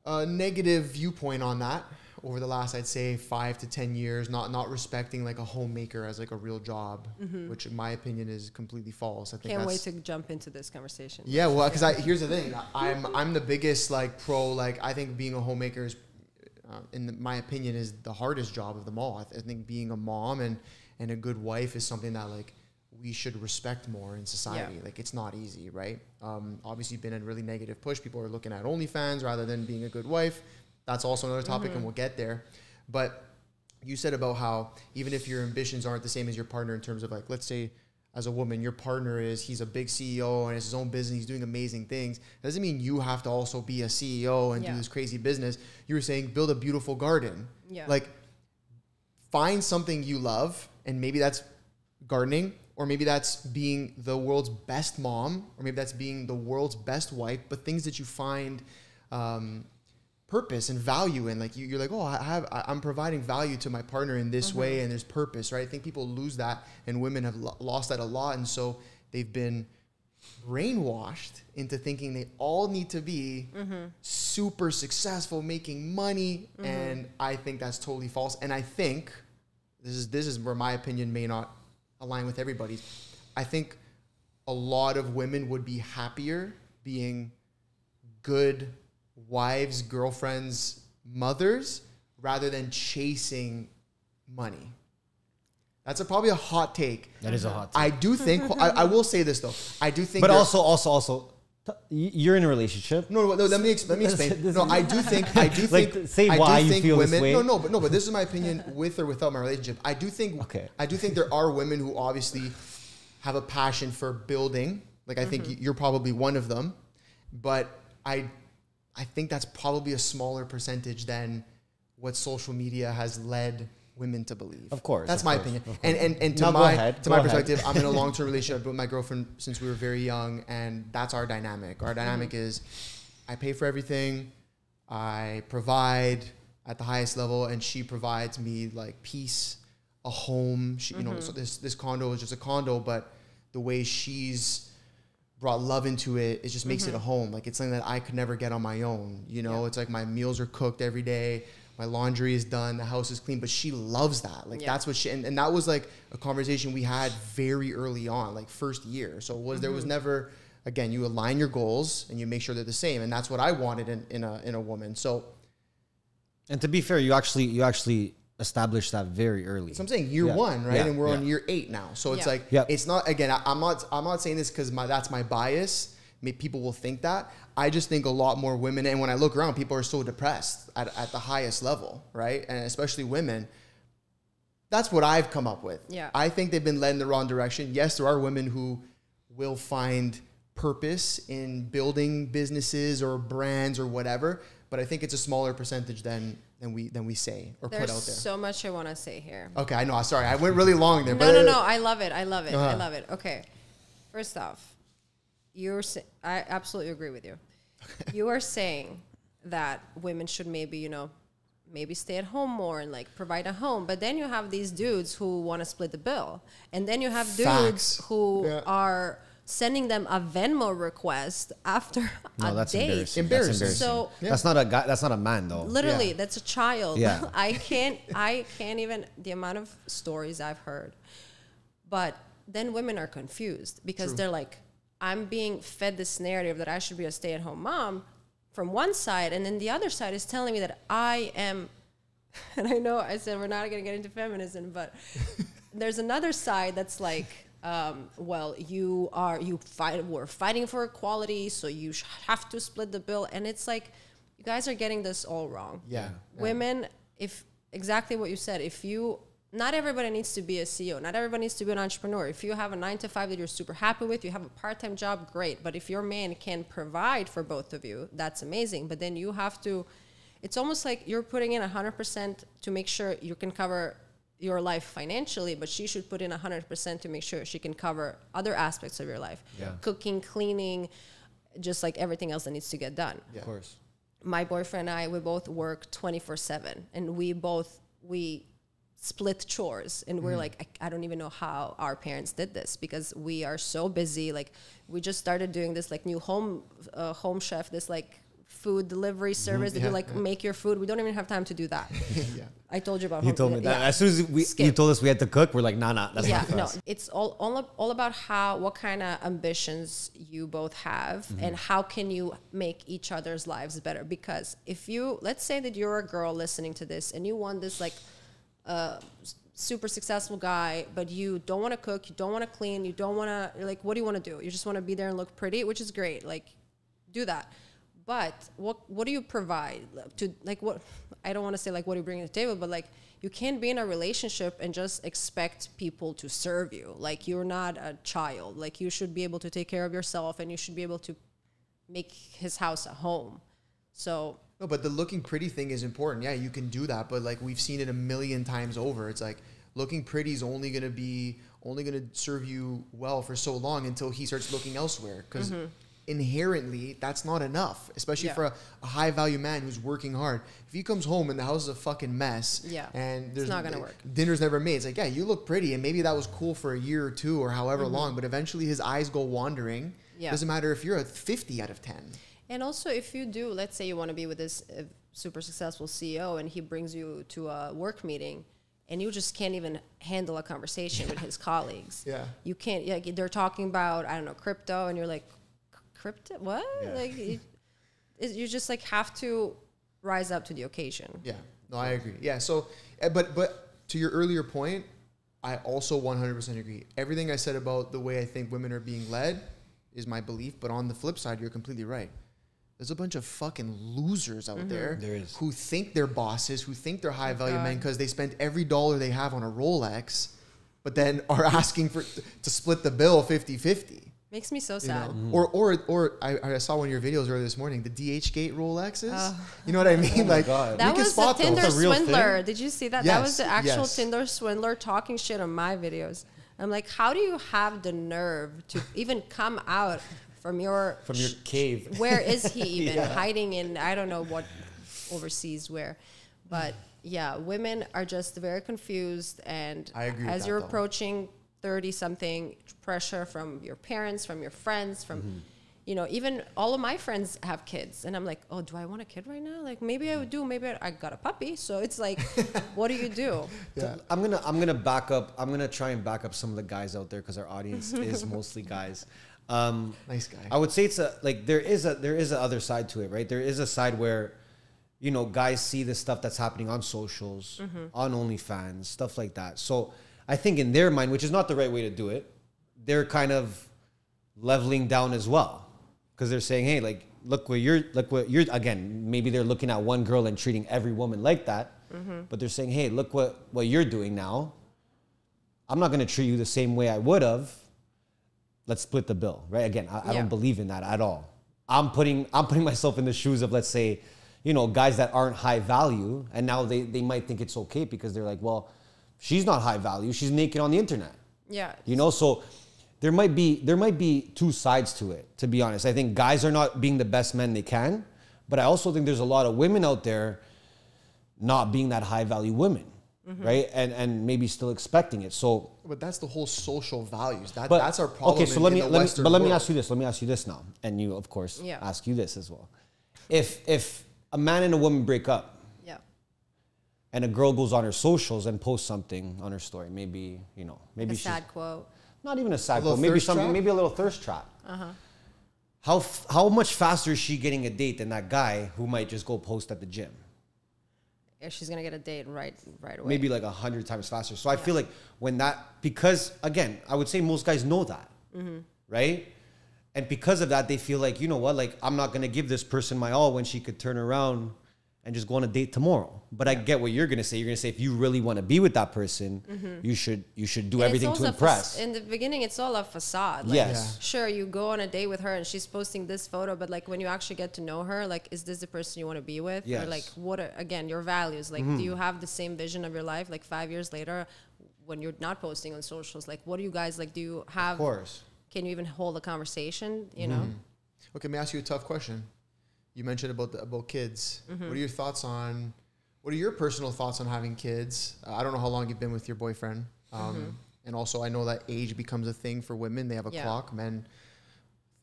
negative viewpoint on that over the last, I'd say, 5 to 10 years, not respecting like a homemaker as like a real job, which in my opinion is completely false. I think Can't wait to jump into this conversation. Yeah, well, because here's the thing, I'm the biggest like pro, like I think being a homemaker is, my opinion, is the hardest job of them all. I think being a mom and a good wife is something that like we should respect more in society. Yeah. Like it's not easy, right? Obviously been a really negative push. People are looking at OnlyFans rather than being a good wife. That's also another topic and we'll get there. But you said about how even if your ambitions aren't the same as your partner in terms of like, let's say as a woman, your partner he's a big CEO and has his own business, he's doing amazing things. That doesn't mean you have to also be a CEO and do this crazy business. You were saying build a beautiful garden. Yeah. Like find something you love, and maybe that's gardening, or maybe that's being the world's best mom, or maybe that's being the world's best wife, but things that you find purpose and value in. Like you're like, oh, I'm providing value to my partner in this way, and there's purpose, right? I think people lose that, and women have lost that a lot, and so they've been brainwashed into thinking they all need to be super successful, making money, and I think that's totally false. And I think this is where my opinion may not align with everybody's. I think a lot of women would be happier being good wives, girlfriends, mothers, rather than chasing money. That's probably a hot take. That is a hot take. I do think, I will say this though. I do think. But also, you're in a relationship. No, let me explain. No, I do think. Like, say why you feel women, this way. But this is my opinion with or without my relationship. I do think. Okay. I do think there are women who obviously have a passion for building. Like I think you're probably one of them, but I think that's probably a smaller percentage than what social media has led women to believe. Of course. That's my opinion. And to my perspective, I'm in a long-term relationship with my girlfriend since we were very young, and that's our dynamic. Our dynamic is I pay for everything, I provide at the highest level, and she provides me like peace, a home. She, so this condo is just a condo, but the way she's brought love into it, it just makes it a home. Like it's something that I could never get on my own. It's like my meals are cooked every day, my laundry is done, the house is clean, but she loves that. Like that's what she, and that was like a conversation we had very early on, like first year. So there was never, again, you align your goals and you make sure they're the same. And that's what I wanted in a woman. So. And to be fair, you actually established that very early. So I'm saying year one, right? And we're on year 8 now. So it's like, it's not, again, I'm not saying this because that's my bias. People will think that. I just think a lot more women, and when I look around, people are so depressed at the highest level, right? And especially women. That's what I've come up with. Yeah. I think they've been led in the wrong direction. Yes, there are women who will find purpose in building businesses or brands or whatever, but I think it's a smaller percentage than we say or put out there. There's so much I want to say here. Okay, I know. Sorry, I went really long there. No. I love it. I love it. Okay, first off, I absolutely agree with you. You are saying that women should maybe stay at home more and like provide a home, but then you have these dudes who want to split the bill, and then you have dudes who are sending them a Venmo request after a date. Embarrassing. So that's not a guy. That's not a man though. Literally, that's a child. Yeah. I can't even, the amount of stories I've heard. But then women are confused because they're like, I'm being fed this narrative that I should be a stay-at-home mom from one side, and then the other side is telling me that I am, and I know I said we're not going to get into feminism, but there's another side that's like, well, we're fighting for equality, so you have to split the bill. And it's like, you guys are getting this all wrong. Yeah. Women, exactly what you said, not everybody needs to be a CEO. Not everybody needs to be an entrepreneur. If you have a 9-to-5 that you're super happy with, you have a part-time job, great. But if your man can provide for both of you, that's amazing. But then you have to, it's almost like you're putting in 100% to make sure you can cover your life financially, but she should put in 100% to make sure she can cover other aspects of your life. Yeah. Cooking, cleaning, just like everything else that needs to get done. Yeah. Of course. My boyfriend and I, we both work 24/7, and we split chores, and we're like, I don't even know how our parents did this, because we are so busy. Like, we just started doing this like new home chef, this like food delivery service that you like make your food. We don't even have time to do that. I told you about He told me that. As soon as you told us we had to cook, we're like, nah, that's not for us. It's all about what kind of ambitions you both have, and how can you make each other's lives better. Because let's say that you're a girl listening to this and you want this like super successful guy, but you don't want to cook, you don't want to clean, you don't want to, like, what do you want to do? You just want to be there and look pretty, which is great. Like, do that. But what do you provide to, like, what, I don't want to say like what do you bring to the table, but like, you can't be in a relationship and just expect people to serve you. Like, you're not a child. Like, you should be able to take care of yourself, and you should be able to make his house a home. So no, but the looking pretty thing is important. Yeah, you can do that, but like we've seen it a million times over. It's like looking pretty is only going to serve you well for so long until he starts looking elsewhere, because inherently that's not enough, especially for a high value man who's working hard. If he comes home and the house is a fucking mess, and there's it's not going to work. Dinner's never made. It's like, yeah, you look pretty, and maybe that was cool for a year or two or however long, but eventually his eyes go wandering. Doesn't matter if you're a 50 out of 10. And also, if you do, let's say you want to be with this super successful CEO, and he brings you to a work meeting, and you just can't even handle a conversation with his colleagues. You can't. Like, they're talking about, I don't know, crypto, and you're like, crypto? What? Like, you just like have to rise up to the occasion. Yeah. No, I agree. Yeah. So, but to your earlier point, I also 100% agree. Everything I said about the way I think women are being led is my belief. But on the flip side, you're completely right. There's a bunch of fucking losers out there who think they're bosses, who think they're high value men because they spent every dollar they have on a Rolex, but then are asking to split the bill 50-50. Makes me so sad. Or I saw one of your videos earlier this morning, the DH Gate Rolexes. You know what I mean? Like, that was the Tinder Swindler. Did you see that? Yes, that was the actual Tinder Swindler talking shit on my videos. I'm like, how do you have the nerve to even come out from your cave? Where is he even hiding in? I don't know what overseas where, but yeah, women are just very confused. And I agree as you're approaching 30-something, pressure from your parents, from your friends, from even all of my friends have kids, and I'm like, oh, do I want a kid right now? Like, maybe I would do. Maybe I got a puppy. So it's like, what do you do? I'm gonna back up. I'm gonna try and back up some of the guys out there, because our audience is mostly guys. Nice guy. I would say it's there is a other side to it, right? There is a side where, guys see the stuff that's happening on socials, on OnlyFans, stuff like that. So I think in their mind, which is not the right way to do it, they're kind of leveling down as well, because they're saying, hey, like, look what you're again, maybe they're looking at one girl and treating every woman like that, but they're saying, hey, look what you're doing now. I'm not going to treat you the same way I would have. Let's split the bill, right? Again, I don't believe in that at all. I'm putting myself in the shoes of, let's say, you know, guys that aren't high value, and now they might think it's okay because they're like, well, she's not high value, she's naked on the internet. Yeah. You know, so there might be two sides to it, to be honest. I think guys are not being the best men they can, but I also think there's a lot of women out there not being that high value women, right? And maybe still expecting it. So, but that's the whole social values. That's our problem. Okay, so let me ask you this. Let me ask you this now, and you, of course, ask you this as well. If a man and a woman break up, and a girl goes on her socials and posts something on her story, maybe, you know, maybe a sad quote. Not even a sad quote. Maybe something. Maybe a little thirst trap. How much faster is she getting a date than that guy who might just go post at the gym? Yeah, she's gonna get a date right away. Maybe like 100 times faster. So I feel like when that, because again, I would say most guys know that, right? And because of that, they feel like, you know what, like I'm not gonna give this person my all when she could turn around and just go on a date tomorrow. But I get what you're gonna say. You're gonna say if you really want to be with that person, you should do everything to impress. In the beginning, it's all a facade. Like, Yes. Sure, you go on a date with her and she's posting this photo, but like when you actually get to know her, like, is this the person you want to be with? Yes. Or like, what are, again, your values? Like, do you have the same vision of your life? Like 5 years later, when you're not posting on socials, like, what do you guys like? Do you have? Of course. Can you even hold a conversation? You know. Okay, let me ask you a tough question. You mentioned about kids. What are your thoughts on? What are your personal thoughts on having kids? I don't know how long you've been with your boyfriend, and also I know that age becomes a thing for women. They have a clock. Men,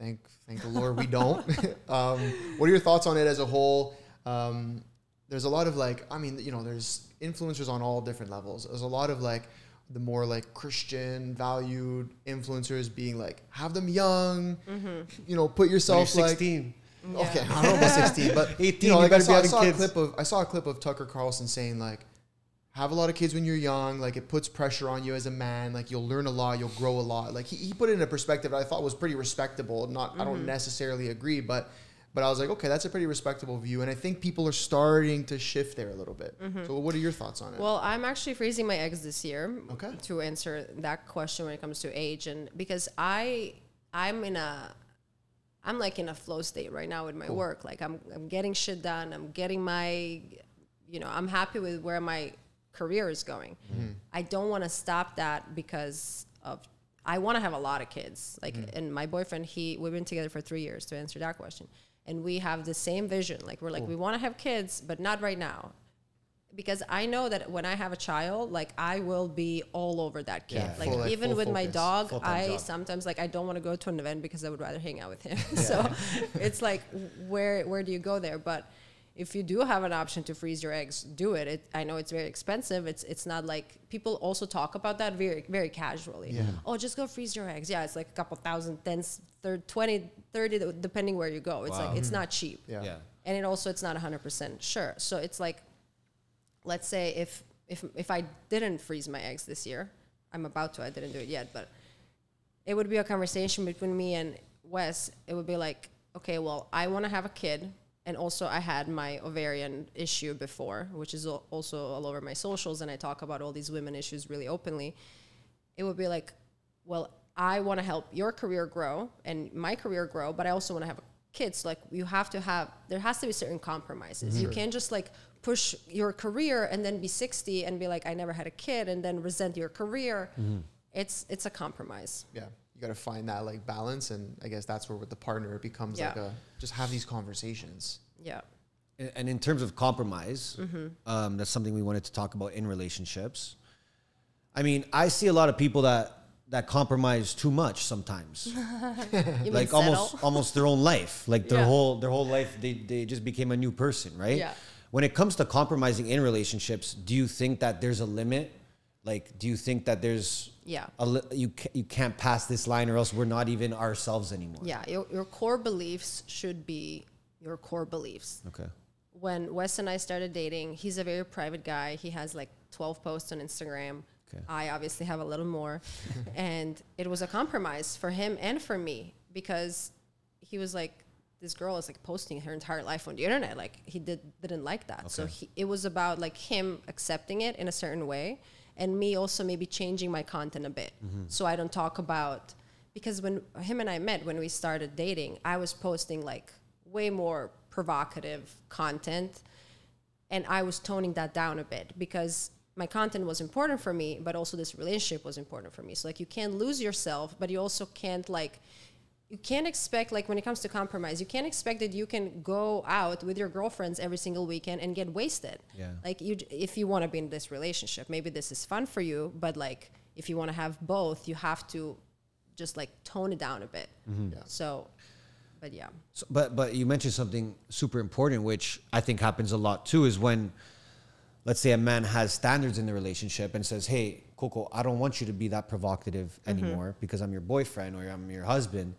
thank the Lord, we don't. What are your thoughts on it as a whole? There's a lot of like, I mean, you know, there's influencers on all different levels. There's a lot of like the more like Christian valued influencers being like, have them young, you know, put yourself When you're like 16. Yeah. Okay, I don't know about 16, but 18, you know, like I saw a clip of Tucker Carlson saying like, have a lot of kids when you're young, like it puts pressure on you as a man, like you'll learn a lot, you'll grow a lot. Like he put it in a perspective that I thought was pretty respectable. I don't necessarily agree, but I was like, okay, that's a pretty respectable view. And I think people are starting to shift there a little bit. So what are your thoughts on it? Well, I'm actually freezing my eggs this year. Okay. To answer that question when it comes to age, and because I'm like in a flow state right now with my work. Like I'm getting shit done. I'm getting my, you know, I'm happy with where my career is going. I don't want to stop that because I want to have a lot of kids. Like, and my boyfriend, we've been together for 3 years, to answer that question. And we have the same vision. Like we're like, we want to have kids, but not right now. Because I know that when I have a child, like I will be all over that kid. Yeah, like even with my dog, Full-time sometimes like I don't want to go to an event because I would rather hang out with him. So it's like, where do you go there? But if you do have an option to freeze your eggs, do it. I know it's very expensive. It's not like, people also talk about that very, very casually. Oh, just go freeze your eggs. Yeah, it's like a couple thousand, 10, 30, 20, 30, depending where you go. It's like, it's not cheap. Yeah. And it's not 100% sure. So it's like, let's say if I didn't freeze my eggs this year, I'm about to, I didn't do it yet, but it would be a conversation between me and Wes. It would be like, okay, well, I want to have a kid. And also I had my ovarian issue before, which is also all over my socials. And I talk about all these women issues really openly. It would be like, well, I want to help your career grow and my career grow, but I also want to have kids. So like there has to be certain compromises. You can't just like push your career and then be 60 and be like, I never had a kid, and then resent your career. It's a compromise. Yeah. You got to find that like balance. And I guess that's where with the partner, it becomes like just have these conversations. Yeah. And in terms of compromise, that's something we wanted to talk about in relationships. I mean, I see a lot of people that compromise too much sometimes. Like almost their own life. Like their whole life, they just became a new person, right? Yeah. When it comes to compromising in relationships, do you think that there's a limit? Like, do you think that there's you can't pass this line or else we're not even ourselves anymore? Yeah, your core beliefs should be your core beliefs. Okay. When Wes and I started dating, he's a very private guy. He has like 12 posts on Instagram. Okay. I obviously have a little more. And it was a compromise for him and for me because he was like, this girl is like posting her entire life on the internet. Like he didn't like that. Okay. So it was about like him accepting it in a certain way. And me also maybe changing my content a bit. So I don't talk about, because when him and I met, when we started dating, I was posting like way more provocative content. And I was toning that down a bit because my content was important for me, but also this relationship was important for me. So like you can't lose yourself, but you also can't like, you can't expect, like when it comes to compromise, you can't expect that you can go out with your girlfriends every single weekend and get wasted. Yeah. Like if you want to be in this relationship, maybe this is fun for you, but like if you want to have both, you have to just like tone it down a bit. Yeah. So, but yeah. So, but you mentioned something super important, which I think happens a lot too, is when, let's say a man has standards in the relationship and says, hey, Coco, I don't want you to be that provocative anymore because I'm your boyfriend or I'm your husband.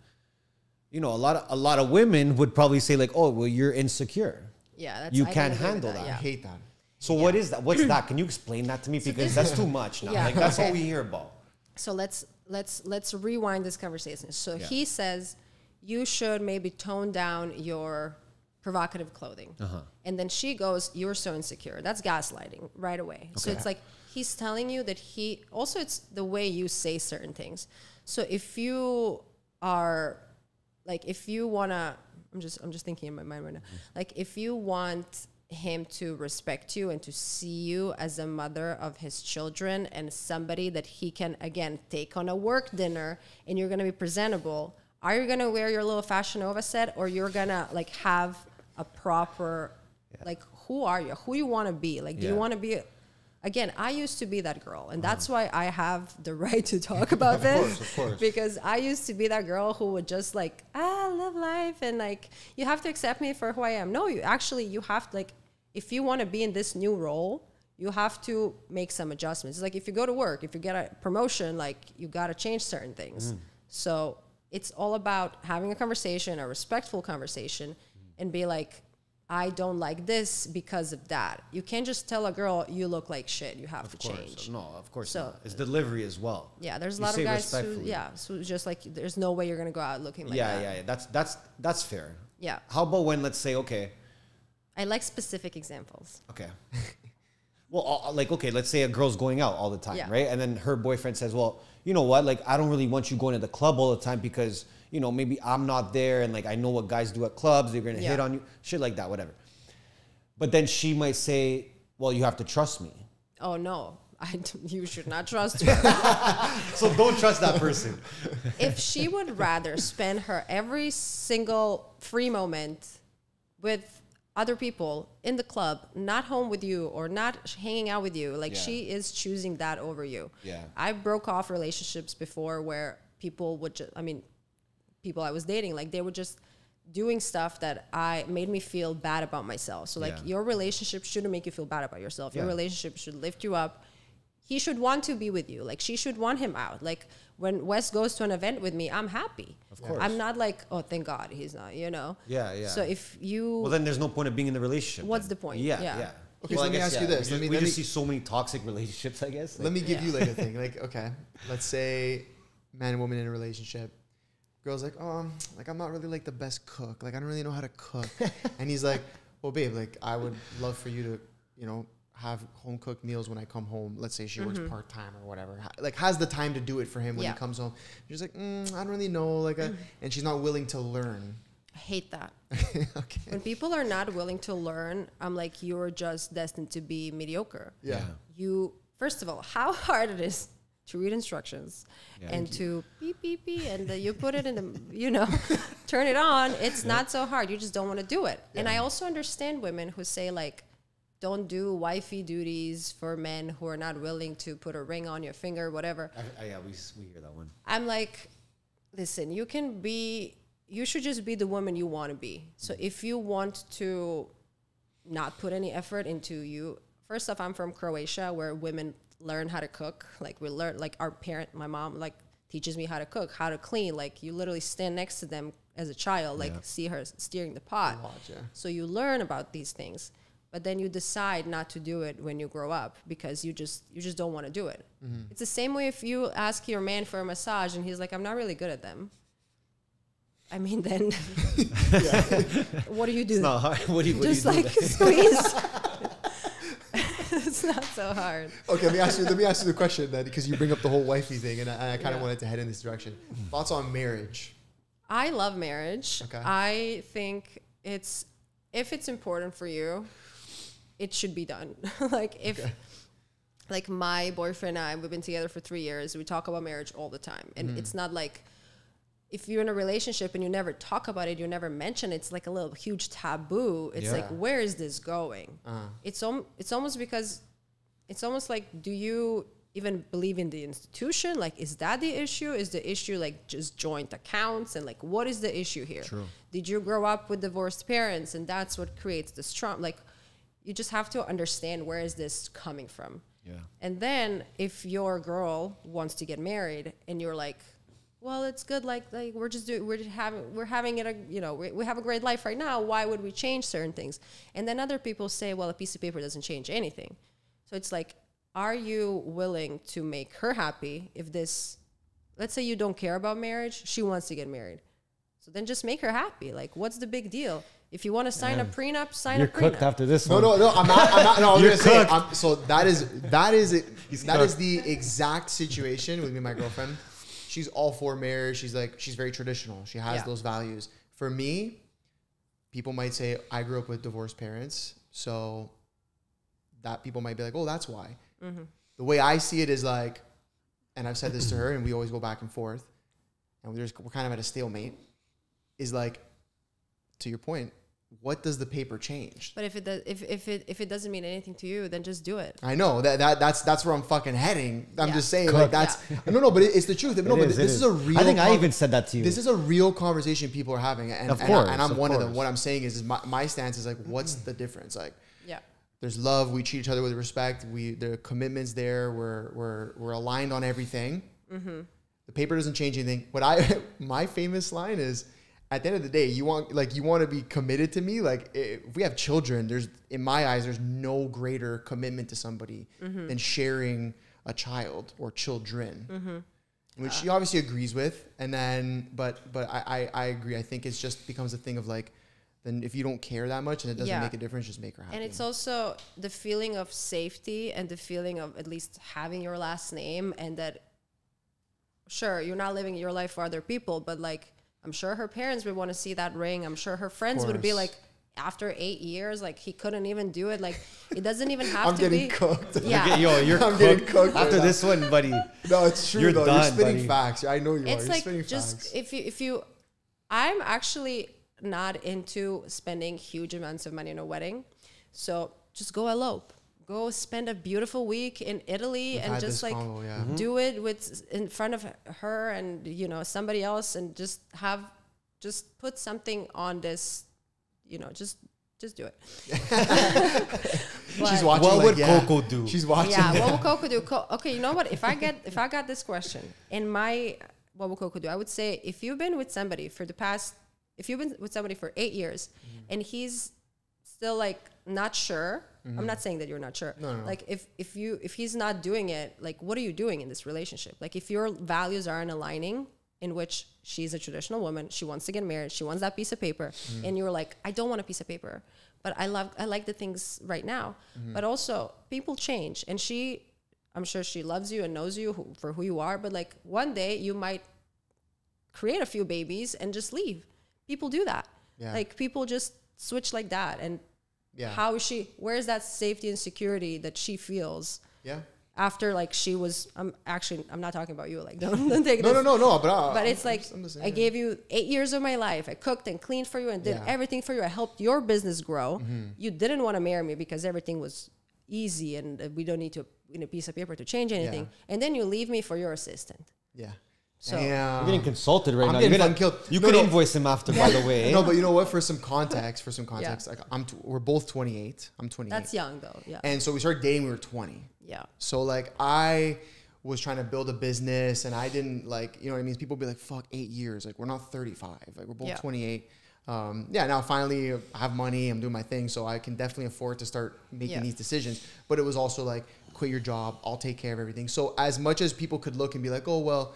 You know, a lot of women would probably say like, oh, well, you're insecure. Yeah. You I can't agree with handle that. I Yeah. hate that. So what is that? What's that? Can you explain that to me? Because that's too much now. Yeah, Like that's all okay. we hear about. So let's rewind this conversation. So he says you should maybe tone down your provocative clothing. And then she goes, you're so insecure. That's gaslighting right away. So it's like he's telling you that it's the way you say certain things. So if you are like, if you wanna, I'm just thinking in my mind right now, like if you want him to respect you and to see you as a mother of his children and somebody that he can again take on a work dinner and you're going to be presentable, are you going to wear your little Fashion Nova set, or you're going to like have a proper like who are you, who you want to be, like do you want to be, again, I used to be that girl, and that's why I have the right to talk about this. Of course. Because I used to be that girl who would just like, live life, and like, you have to accept me for who I am. No, you have to, like, if you want to be in this new role, you have to make some adjustments. It's like if you go to work, if you get a promotion, like you got to change certain things. So it's all about having a conversation, a respectful conversation, and be like, I don't like this because of that. You can't just tell a girl you look like shit. You have to change. No, of course So- not. It's delivery as well. Yeah, there's a You lot of say guys who, respectfully. so just like there's no way you're gonna go out looking like that. Yeah. That's fair. Yeah. How about when, let's say, okay. I like specific examples. Well, like, okay, let's say a girl's going out all the time, Yeah. right? And then her boyfriend says, well, you know what? Like, I don't really want you going to the club all the time because, you know, maybe I'm not there. And like, I know what guys do at clubs. They're going to hit on you. Shit like that, whatever. But then she might say, well, you have to trust me. Oh no, you should not trust her. So don't trust that person. If she would rather spend her every single free moment with other people in the club, not home with you or not hanging out with you, like she is choosing that over you. Yeah. I broke off relationships before where people would people I was dating, like they were just doing stuff that made me feel bad about myself. So like your relationship shouldn't make you feel bad about yourself. Your relationship should lift you up. He should want to be with you. Like she should want him out. Like when Wes goes to an event with me, I'm happy. Of course. I'm not like, oh, thank God he's not, you know? Yeah. So if you... Well, then there's no point of being in the relationship. What's then. the point? Yeah. Yeah. Okay, Well, so I let me guess, ask you this. We Let me just see so many toxic relationships, I guess. let me give you like a thing. Like, okay, let's say man and woman in a relationship. Girl's like, oh, like I'm not really like the best cook. Like I don't really know how to cook. And he's like, well, babe, like I would love for you to, you know, have home cooked meals when I come home. Let's say she works part time or whatever. Like has the time to do it for him when he comes home. She's like, I don't really know. Like, and she's not willing to learn. I hate that. Okay. When people are not willing to learn, I'm like, you're just destined to be mediocre. Yeah. You, first of all, how hard it is to read instructions and to beep, beep, beep, and you put it in the, you know, turn it on. It's not so hard. You just don't want to do it. And I also understand women who say like, don't do wifey duties for men who are not willing to put a ring on your finger, whatever. Yeah, we hear that one. I'm like, listen, you should just be the woman you want to be. So if you want to not put any effort into you, first off, I'm from Croatia where women learn how to cook. Like we learn, like my mom, like teaches me how to cook, how to clean. Like you literally stand next to them as a child, like see her steering the pot. So you learn about these things, but then you decide not to do it when you grow up because you just don't want to do it. It's the same way if you ask your man for a massage and he's like, I'm not really good at them. I mean, then what do you do? It's not hard. What do you Just do like then? squeeze. It's not so hard. Okay, let me ask you the question then, because you bring up the whole wifey thing, and I kind of wanted to head in this direction. Thoughts on marriage? I love marriage. Okay. I think it's if it's important for you, it should be done. Like like my boyfriend and I, we've been together for 3 years. We talk about marriage all the time. And it's not like, if you're in a relationship and you never talk about it, you never mention it, it's like a little huge taboo. It's like, where is this going? It's almost because it's almost like, do you even believe in the institution? Like, is that the issue? Is the issue like just joint accounts? And like, what is the issue here? True. Did you grow up with divorced parents and that's what creates this trauma? Like, you just have to understand, where is this coming from? Yeah. And then if your girl wants to get married and you're like, well, it's good. Like we're having it, we have a great life right now. Why would we change certain things? And then other people say, well, a piece of paper doesn't change anything. So it's like, are you willing to make her happy? If this, let's say you don't care about marriage, she wants to get married. So then just make her happy. Like, what's the big deal? If you want to sign a prenup, sign a prenup. You're cooked after this one. No, I'm not. No, I'm going to say, so that is the exact situation with me and my girlfriend. She's all for marriage. She's very traditional. She has those values. For me, people might say, I grew up with divorced parents. So that people might be like, oh, that's why. Mm-hmm. The way I see it is like, and I've said this to her and we always go back and forth and we're kind of at a stalemate, is like, to your point, what does the paper change? But if it doesn't mean anything to you, then just do it. I know that's where I'm fucking heading. I'm just saying, like, that's no, but it's the truth. No, but this is a real. I think I even said that to you. This is a real conversation people are having, and of course, and I'm one of them. What I'm saying is my stance is like, what's the difference? Like, there's love. We treat each other with respect. There are commitments there. We're aligned on everything. Mm-hmm. The paper doesn't change anything. My famous line is, at the end of the day, you want to be committed to me. Like, if we have children, in my eyes, there's no greater commitment to somebody than sharing a child or children, which she obviously agrees with. And then, but I agree. I think it's just becomes a thing of like, then if you don't care that much and it doesn't make a difference, just make her happy. And it's also the feeling of safety and the feeling of at least having your last name, and that, sure, you're not living your life for other people, but like, I'm sure her parents would want to see that ring. I'm sure her friends would be like, after 8 years, like, he couldn't even do it. Like, it doesn't even have to be. I'm getting cooked. Yeah. You're getting cooked after this one, buddy. No, it's true. You're though. done, You're spitting buddy. facts. I know you it's are. like, You're spitting just facts. if you, I'm actually not into spending huge amounts of money on a wedding. So just go elope. Go spend a beautiful week in Italy and just like do it in front of her and, somebody else, and just put something on this, just do it. She's watching. What would Coco do? She's watching. Yeah, what would Coco do? Okay, you know what? If I got this question in my, what would Coco do? I would say, if you've been with somebody for 8 years and he's still like not sure, I'm not saying that you're not sure. No. Like if he's not doing it, like, what are you doing in this relationship? Like, if your values aren't aligning, in which she's a traditional woman, she wants to get married, she wants that piece of paper, and you're like, I don't want a piece of paper, but I like the things right now. But also, people change, and I'm sure she loves you and knows you for who you are, but like, one day you might create a few babies and just leave. People do that. Yeah. Like, people just switch like that. And where's that safety and security that she feels? Yeah. After, like, she was, I'm not talking about you. Like, don't take this. No. But it's like, I gave you 8 years of my life. I cooked and cleaned for you and did everything for you. I helped your business grow. You didn't want to marry me because everything was easy and we don't need to, in a piece of paper, to change anything. And then you leave me for your assistant. Yeah. So you're getting consulted right now. You could invoice him after, by the way. No, but you know what? For some context, like, we're both 28. I'm 28. That's young, though. Yeah. And so we started dating when we were 20. Yeah. So like, I was trying to build a business, and I didn't, like, you know what I mean? People be like, fuck, 8 years. Like, we're not 35. Like, we're both 28. Now finally I have money. I'm doing my thing, so I can definitely afford to start making these decisions. But it was also like, quit your job. I'll take care of everything. So as much as people could look and be like, oh, well,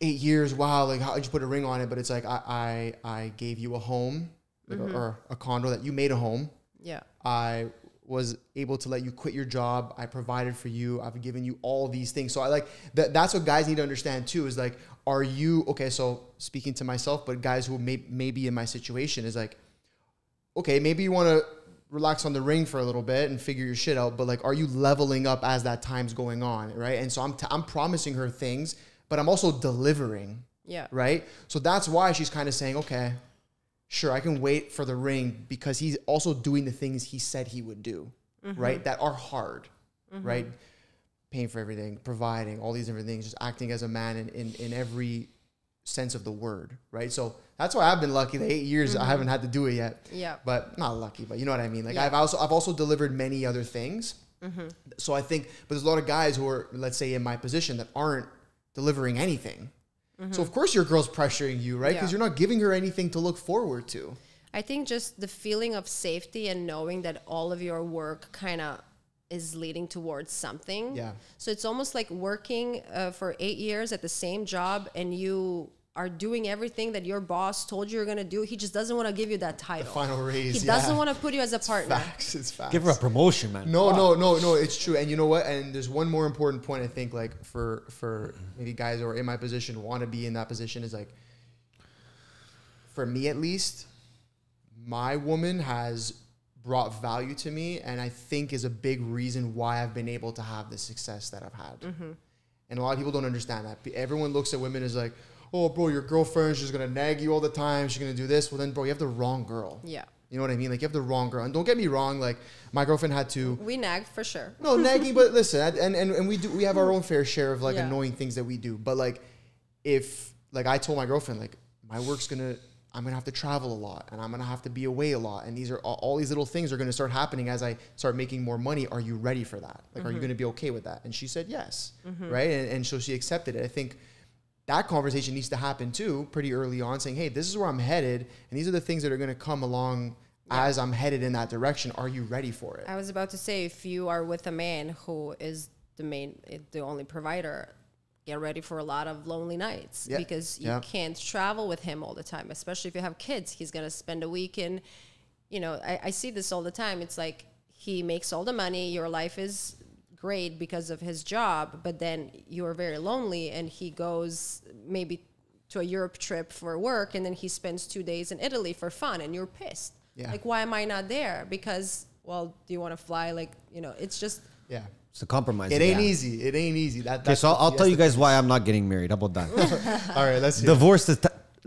8 years, wow, like, how did you put a ring on it? But it's like, I gave you a home, like, or a condo that you made a home. Yeah. I was able to let you quit your job. I provided for you. I've given you all these things. So I like that's what guys need to understand too, is like, are you, okay, so speaking to myself, but guys who may be in my situation is like, okay, maybe you want to relax on the ring for a little bit and figure your shit out, but like, are you leveling up as that time's going on, right? And so I'm promising her things, but I'm also delivering, right? So that's why she's kind of saying, okay, sure, I can wait for the ring because he's also doing the things he said he would do, right? That are hard, right? Paying for everything, providing, all these different things, just acting as a man in every sense of the word, right? So that's why I've been lucky. The 8 years I haven't had to do it yet. Yeah. But not lucky, but you know what I mean? Like I've also delivered many other things. So I think, but there's a lot of guys who are, let's say, in my position that aren't delivering anything. So of course your girl's pressuring you, right? Because you're not giving her anything to look forward to. I think just the feeling of safety and knowing that all of your work kind of is leading towards something. Yeah. So it's almost like working for 8 years at the same job, and you are doing everything that your boss told you you're going to do. He just doesn't want to give you that title. The final raise. He doesn't want to put you as a partner. It's facts. Give her a promotion, man. No, it's true. And you know what? And there's one more important point, I think, like for maybe guys who are in my position, want to be in that position, is like, for me at least, my woman has brought value to me, and I think is a big reason why I've been able to have the success that I've had. And a lot of people don't understand that. Everyone looks at women as like, oh, bro, your girlfriend's just going to nag you all the time. She's going to do this. Well, then, bro, you have the wrong girl. Yeah. You know what I mean? Like, you have the wrong girl. And don't get me wrong. Like, my girlfriend had to... We nagged for sure. No, nagging, but listen. And we have our own fair share of, like, annoying things that we do. But, like, if... Like, I told my girlfriend, like, my work's going to... I'm going to have to travel a lot. And I'm going to have to be away a lot. And these are... All these little things are going to start happening as I start making more money. Are you ready for that? Like, are you going to be okay with that? And she said yes. Right? And so she accepted it. I think... that conversation needs to happen too pretty early on, saying, hey, this is where I'm headed, and these are the things that are going to come along as I'm headed in that direction. Are you ready for it? I was about to say, if you are with a man who is the only provider, get ready for a lot of lonely nights because you can't travel with him all the time, especially if you have kids. He's going to spend a week in, you know, I see this all the time. It's like he makes all the money. Your life is great because of his job, but then you're very lonely, and he goes maybe to a Europe trip for work, and then he spends 2 days in Italy for fun, and you're pissed. Like, why am I not there? Because, well, do you want to fly? Like, you know, it's just... Yeah. It's a compromise. It ain't easy. It ain't easy. Okay, so I'll tell you guys why I'm not getting married. How about that? All right, let's hear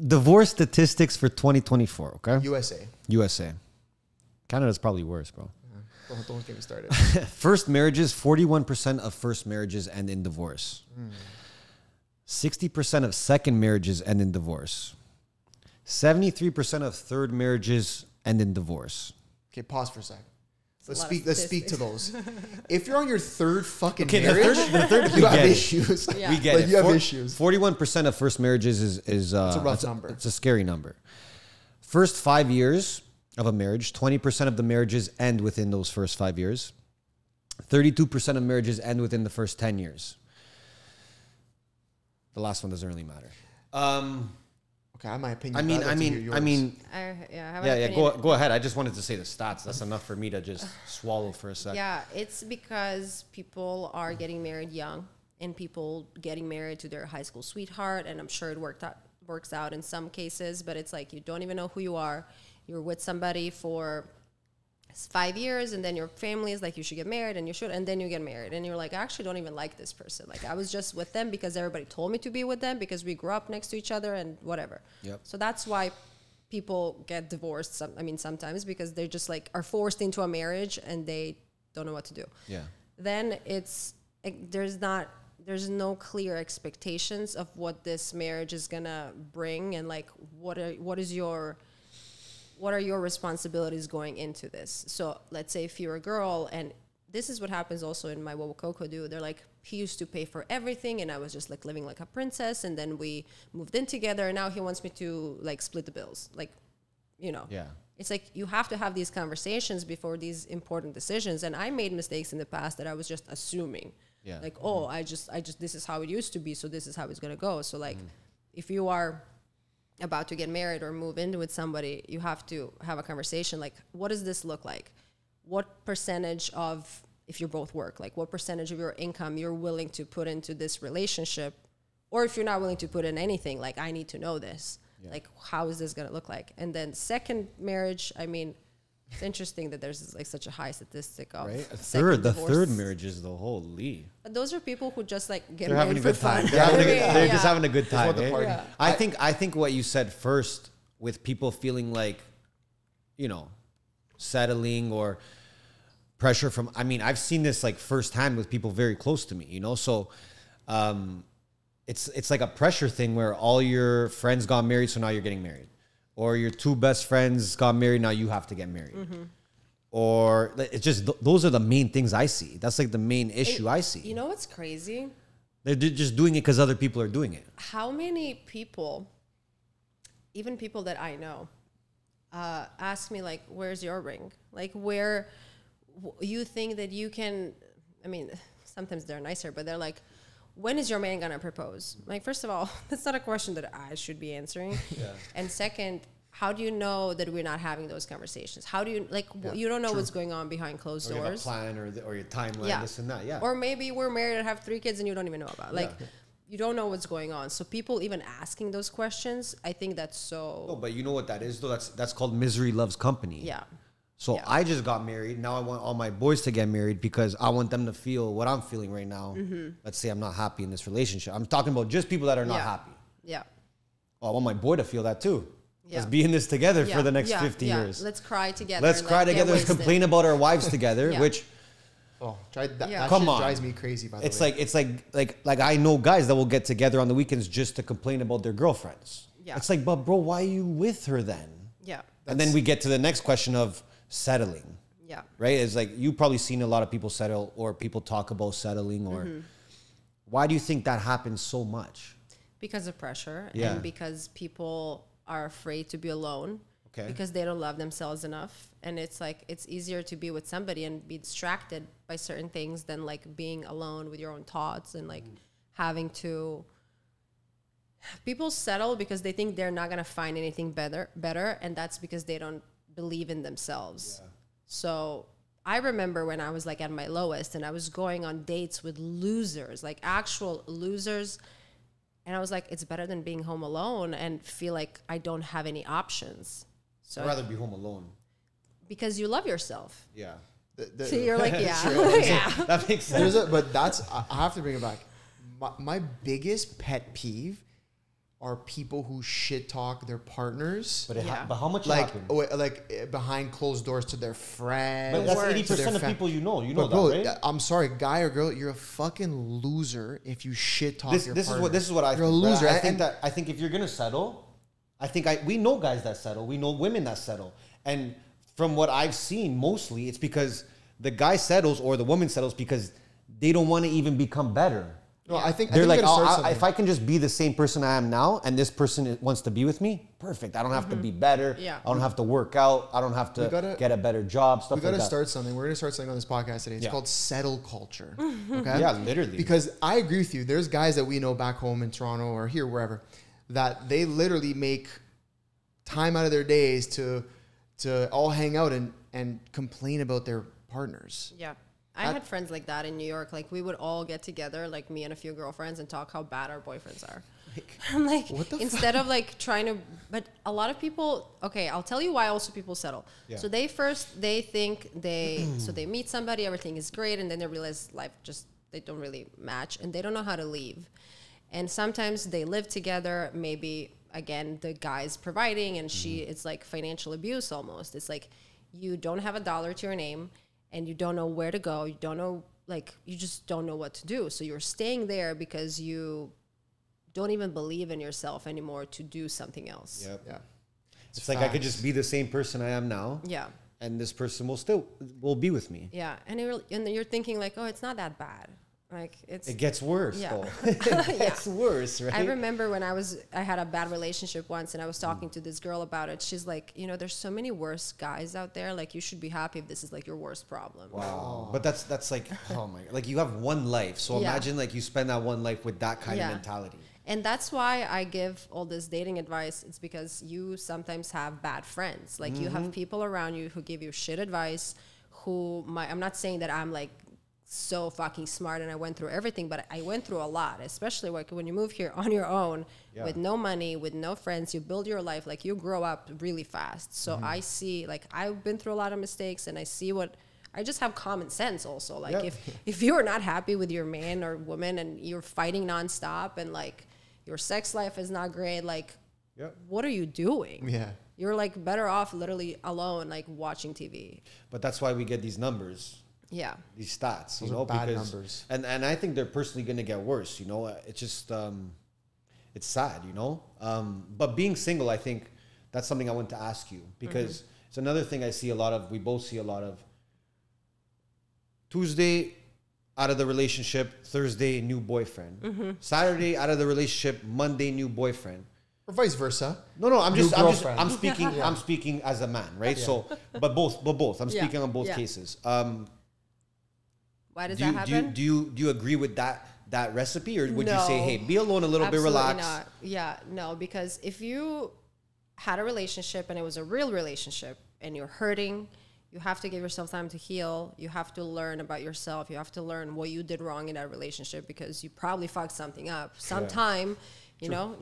Divorce statistics for 2024, okay? USA. Canada's probably worse, bro. Don't get me started. First marriages, 41% of first marriages end in divorce. 60% of second marriages end in divorce. 73% of third marriages end in divorce. Okay, pause for a sec. Let's speak to those. If you're on your third fucking marriage, the third you have issues. Yeah. We get it. You have issues. 41% of first marriages is it's a rough number. It's a scary number. First 5 years of a marriage, 20% of the marriages end within those first 5 years. 32% of marriages end within the first 10 years. The last one doesn't really matter. Okay, I have my opinion. Go ahead. I just wanted to say the stats. That's enough for me to just swallow for a second. Yeah, it's because people are getting married young, and people getting married to their high school sweetheart, and I'm sure it works out in some cases, but it's like you don't even know who you are. You're with somebody for 5 years, and then your family is like, you should get married, and then you get married, and you're like, I actually don't even like this person. Like, I was just with them because everybody told me to be with them because we grew up next to each other and whatever. So that's why people get divorced. Sometimes because they just like are forced into a marriage and they don't know what to do. Then there's no clear expectations of what this marriage is gonna bring, and like what are your responsibilities going into this? So let's say if you're a girl, and this is what happens also in my What Would Coco Do? They're like, he used to pay for everything, and I was just like living like a princess, and then we moved in together, and now he wants me to like split the bills. Like, you know. Yeah. It's like you have to have these conversations before these important decisions. And I made mistakes in the past that I was just assuming. Yeah. Like, oh, I just this is how it used to be, so this is how it's gonna go. So like if you are about to get married or move in with somebody, you have to have a conversation like, what does this look like? What percentage of, if you both work, like what percentage of your income you're willing to put into this relationship? Or if you're not willing to put in anything, like, I need to know this. Yeah. Like, how is this going to look like? And then second marriage, I mean, It's interesting that there's like such a high statistic of Right? second The divorce. third marriage is the holy. But those are people who just like get They're having a married good for time. fun. They're Yeah. just having a good time. want the eh? party. Yeah. I think what you said first with people feeling like, you know, settling or pressure from, I mean, I've seen this like firsthand with people very close to me, you know? So it's like a pressure thing where all your friends got married, so now you're getting married. Or your two best friends got married, now you have to get married. Or it's just, those are the main things I see. That's like the main issue I see. You know what's crazy? They're just doing it because other people are doing it. How many people, even people that I know, ask me like, where's your ring? Like where you think that you can, I mean, sometimes they're nicer, but they're like, when is your man gonna propose? Like, first of all, that's not a question that I should be answering. And second, how do you know that we're not having those conversations? How do you, like, you don't know what's going on behind closed Or you have a doors. plan or your timeline, this and that, yeah. Or maybe we're married and have 3 kids and you don't even know about. Like, you don't know what's going on. So people even asking those questions, I think that's so. No, but you know what that is, though? That's called misery loves company. Yeah. So I just got married. Now I want all my boys to get married because I want them to feel what I'm feeling right now. Let's say I'm not happy in this relationship. I'm talking about just people that are not happy. Yeah. Well, I want my boy to feel that too. Yeah. Let's be in this together for the next Yeah. 50 Yeah. years. Let's cry together. Let's and, cry like, get together. Let's wasted. complain about our wives together, Yeah. which That Come shit on. drives me crazy, by the it's way. like I know guys that will get together on the weekends just to complain about their girlfriends. Yeah. It's like, but bro, why are you with her then? Yeah. And then we get to the next question of settling. Yeah. Right? It's like you've probably seen a lot of people settle or people talk about settling or why do you think that happens so much? Because of pressure Yeah. and because people are afraid to be alone. Okay. Because they don't love themselves enough. And it's like, it's easier to be with somebody and be distracted by certain things than like being alone with your own thoughts and like having to. People settle because they think they're not going to find anything better. And that's because they don't believe in themselves. Yeah. So I remember when I was like at my lowest and I was going on dates with losers, like actual losers. And I was like, it's better than being home alone and feel like I don't have any options. So I'd rather be home alone. because you love yourself. Yeah. So you're like, yeah. Yeah. That makes sense. But that's, I have to bring it back. My biggest pet peeve are people who shit talk their partners. But, Yeah. but how much like, happened? behind closed doors to their friends. But that's worst. 80% of people you know. You know But bro, that, right? I'm sorry, guy or girl, you're a fucking loser if you shit talk your This partner. is what I You're think. a loser. Right? I think if you're gonna settle, we know guys that settle. We know women that settle. And from what I've seen, mostly it's because the guy settles or the woman settles because they don't want to even become better. No, I think They're we like, gotta start oh, something. if I can just be the same person I am now, and this person wants to be with me, perfect. I don't have to be better. Yeah. I don't have to work out. I don't have to gotta- get a better job. Stuff we got to like that. start something. We're going to start something on this podcast today. It's Yeah. called settle culture. Okay? Yeah, literally. Because I agree with you. There's guys that we know back home in Toronto or here, wherever, that they literally make time out of their days to all hang out and complain about their partners. Yeah. I had friends like that in New York. Like we would all get together, like me and a few girlfriends, and talk how bad our boyfriends are. I'm like, what the instead of like trying to, but a lot of people, okay, I'll tell you why also people settle. Yeah. So they think so they meet somebody, everything is great, and then they realize life just, they don't really match and they don't know how to leave. And sometimes they live together, maybe again, the guy's providing and it's like financial abuse almost. It's like you don't have $1 to your name and you don't know where to go. You don't know, like, you just don't know what to do. So you're staying there because you don't even believe in yourself anymore to do something else. Yep. Yeah. It's like I could just be the same person I am now. Yeah. And this person will be with me. Yeah. And you're thinking like, oh, it's not that bad. Like It gets worse, Yeah. though. It gets worse, right? I remember when I had a bad relationship once and I was talking to this girl about it. She's like, there's so many worse guys out there. Like, you should be happy if this is like your worst problem. Wow. But that's like, oh my, like you have one life. So Yeah. imagine like you spend that one life with that kind Yeah. of mentality. And that's why I give all this dating advice. It's because you sometimes have bad friends. Like you have people around you who give you shit advice, I'm not saying that I'm like so fucking smart and I went through everything, but I went through a lot, especially like when you move here on your own with no money, with no friends, you build your life, like you grow up really fast. So I see, like, I've been through a lot of mistakes and I see what, I just have common sense also. Like if you're not happy with your man or woman and you're fighting nonstop and like your sex life is not great, like what are you doing? Yeah. You're like better off literally alone, like watching TV. But that's why we get these numbers. Yeah. These stats, Those you know, are bad because numbers. And I think they're personally going to get worse, you know. It's just it's sad, you know. But being single, I think that's something I want to ask you, because it's another thing I see a lot of, we both see a lot of. Tuesday out of the relationship, Thursday new boyfriend. Saturday out of the relationship, Monday new boyfriend. Or vice versa. No, I'm speaking Yeah. I'm speaking as a man, right? So but both. I'm speaking on both Yeah. cases. Why does that happen? Do you agree with that recipe, or would you say, No. hey, be alone a little bit, Absolutely relax? not. Yeah, no, because if you had a relationship and it was a real relationship and you're hurting, you have to give yourself time to heal. You have to learn about yourself. You have to learn what you did wrong in that relationship, because you probably fucked something up. Sometime, you know,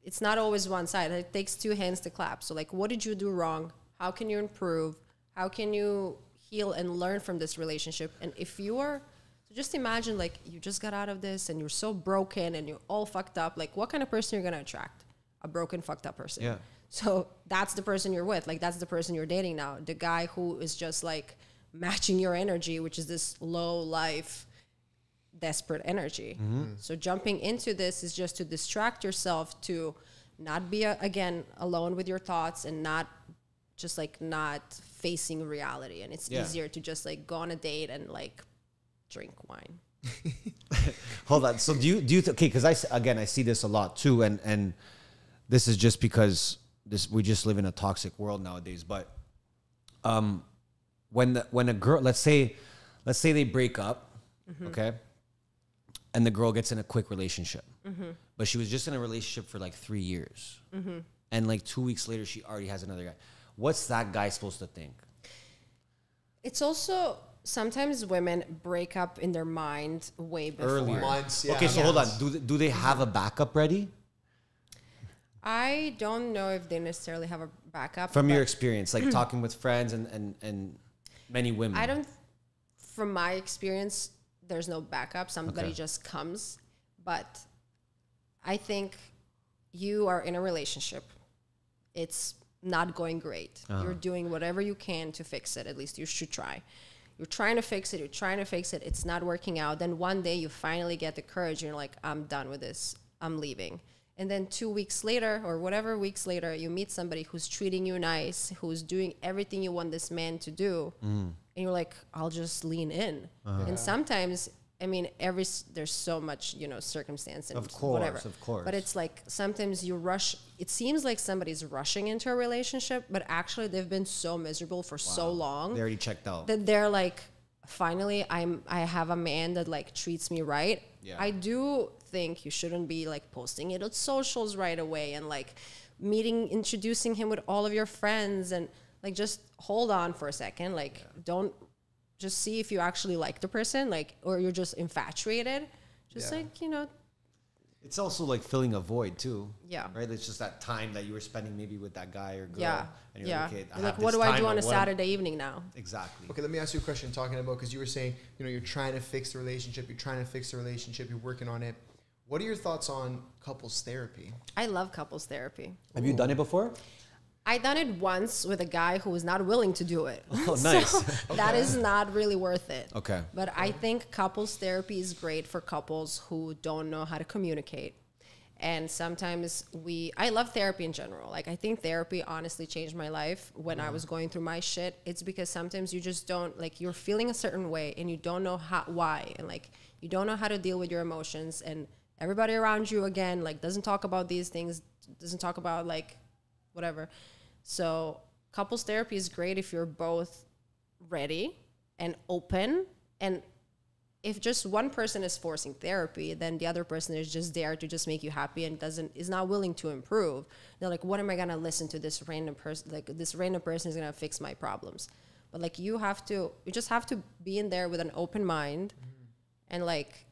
it's not always one side. It takes two hands to clap. So like, what did you do wrong? How can you improve? How can you heal and learn from this relationship? And if you are, so just imagine like you just got out of this and you're so broken and you're all fucked up. Like, what kind of person you're going to attract? A broken, fucked up person. Yeah. So that's the person you're with. Like, that's the person you're dating now. The guy who is just like matching your energy, which is this low life, desperate energy. So jumping into this is just to distract yourself, to not be again alone with your thoughts and not facing reality. And it's easier to just like go on a date and like drink wine. Hold on. So do you okay, because I see this a lot too, and this is just because we just live in a toxic world nowadays. But when a girl, let's say they break up, okay, and the girl gets in a quick relationship, but she was just in a relationship for like 3 years, and like 2 weeks later she already has another guy. What's that guy supposed to think? It's also sometimes women break up in their mind way before. Earlier. Months, yeah. Okay, so hold on. Do they have a backup ready? I don't know if they necessarily have a backup. From your experience, like talking with friends and many women. I don't, from my experience, there's no backup. Somebody just comes. But I think you are in a relationship. It's not going great. You're doing whatever you can to fix it. At least you should try. You're trying to fix it. It's not working out. Then one day you finally get the courage and you're like, I'm done with this. I'm leaving. And then 2 weeks later or whatever weeks later, you meet somebody who's treating you nice, who's doing everything you want this man to do. And you're like, I'll just lean in. And sometimes, I mean, there's so much, you know, circumstance and whatever. Of course. But it's like sometimes you rush. It seems like somebody's rushing into a relationship, but actually they've been so miserable for so long. They already checked out. That they're like, finally, I have a man that like treats me right. Yeah. I do think you shouldn't be like posting it on socials right away and like introducing him with all of your friends, and like just hold on for a second. Like don't just see if you actually like the person, like, or you're just infatuated. Just like, you know. It's also like filling a void too. Yeah. Right? It's just that time that you were spending maybe with that guy or girl. Yeah. And you're like, okay, I Like, have what this do I time do on a what- Saturday evening now? Exactly. Okay, let me ask you a question talking about, because you were saying, you know, you're trying to fix the relationship, you're working on it. What are your thoughts on couples therapy? I love couples therapy. Have you done it before? I done it once with a guy who was not willing to do it. Oh, nice. That is not really worth it. Okay. But I think couples therapy is great for couples who don't know how to communicate. And sometimes I love therapy in general. Like, I think therapy honestly changed my life when I was going through my shit. It's because sometimes you just don't, like, you're feeling a certain way and you don't know why. And like, you don't know how to deal with your emotions, and everybody around you, again, like, doesn't talk about these things, doesn't talk about like whatever. So couples therapy is great if you're both ready and open. And if just one person is forcing therapy, then the other person is just there to just make you happy and is not willing to improve. They're like, what am I gonna listen to this random person? Like, this random person is gonna fix my problems. But like you just have to be in there with an open mind and like,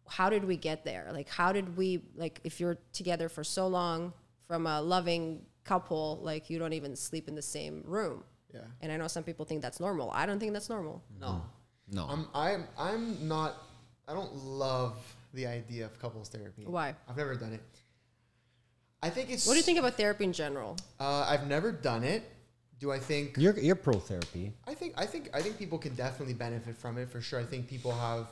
how did we get there? Like, how did we, like, if you're together for so long from a loving couple, like you don't even sleep in the same room. Yeah. And I know some people think that's normal. I don't think that's normal. No. I'm not, I don't love the idea of couples therapy. Why? I've never done it. I think it's. What do you think about therapy in general? I've never done it. Do I think You're pro therapy? I think people can definitely benefit from it for sure. I think people have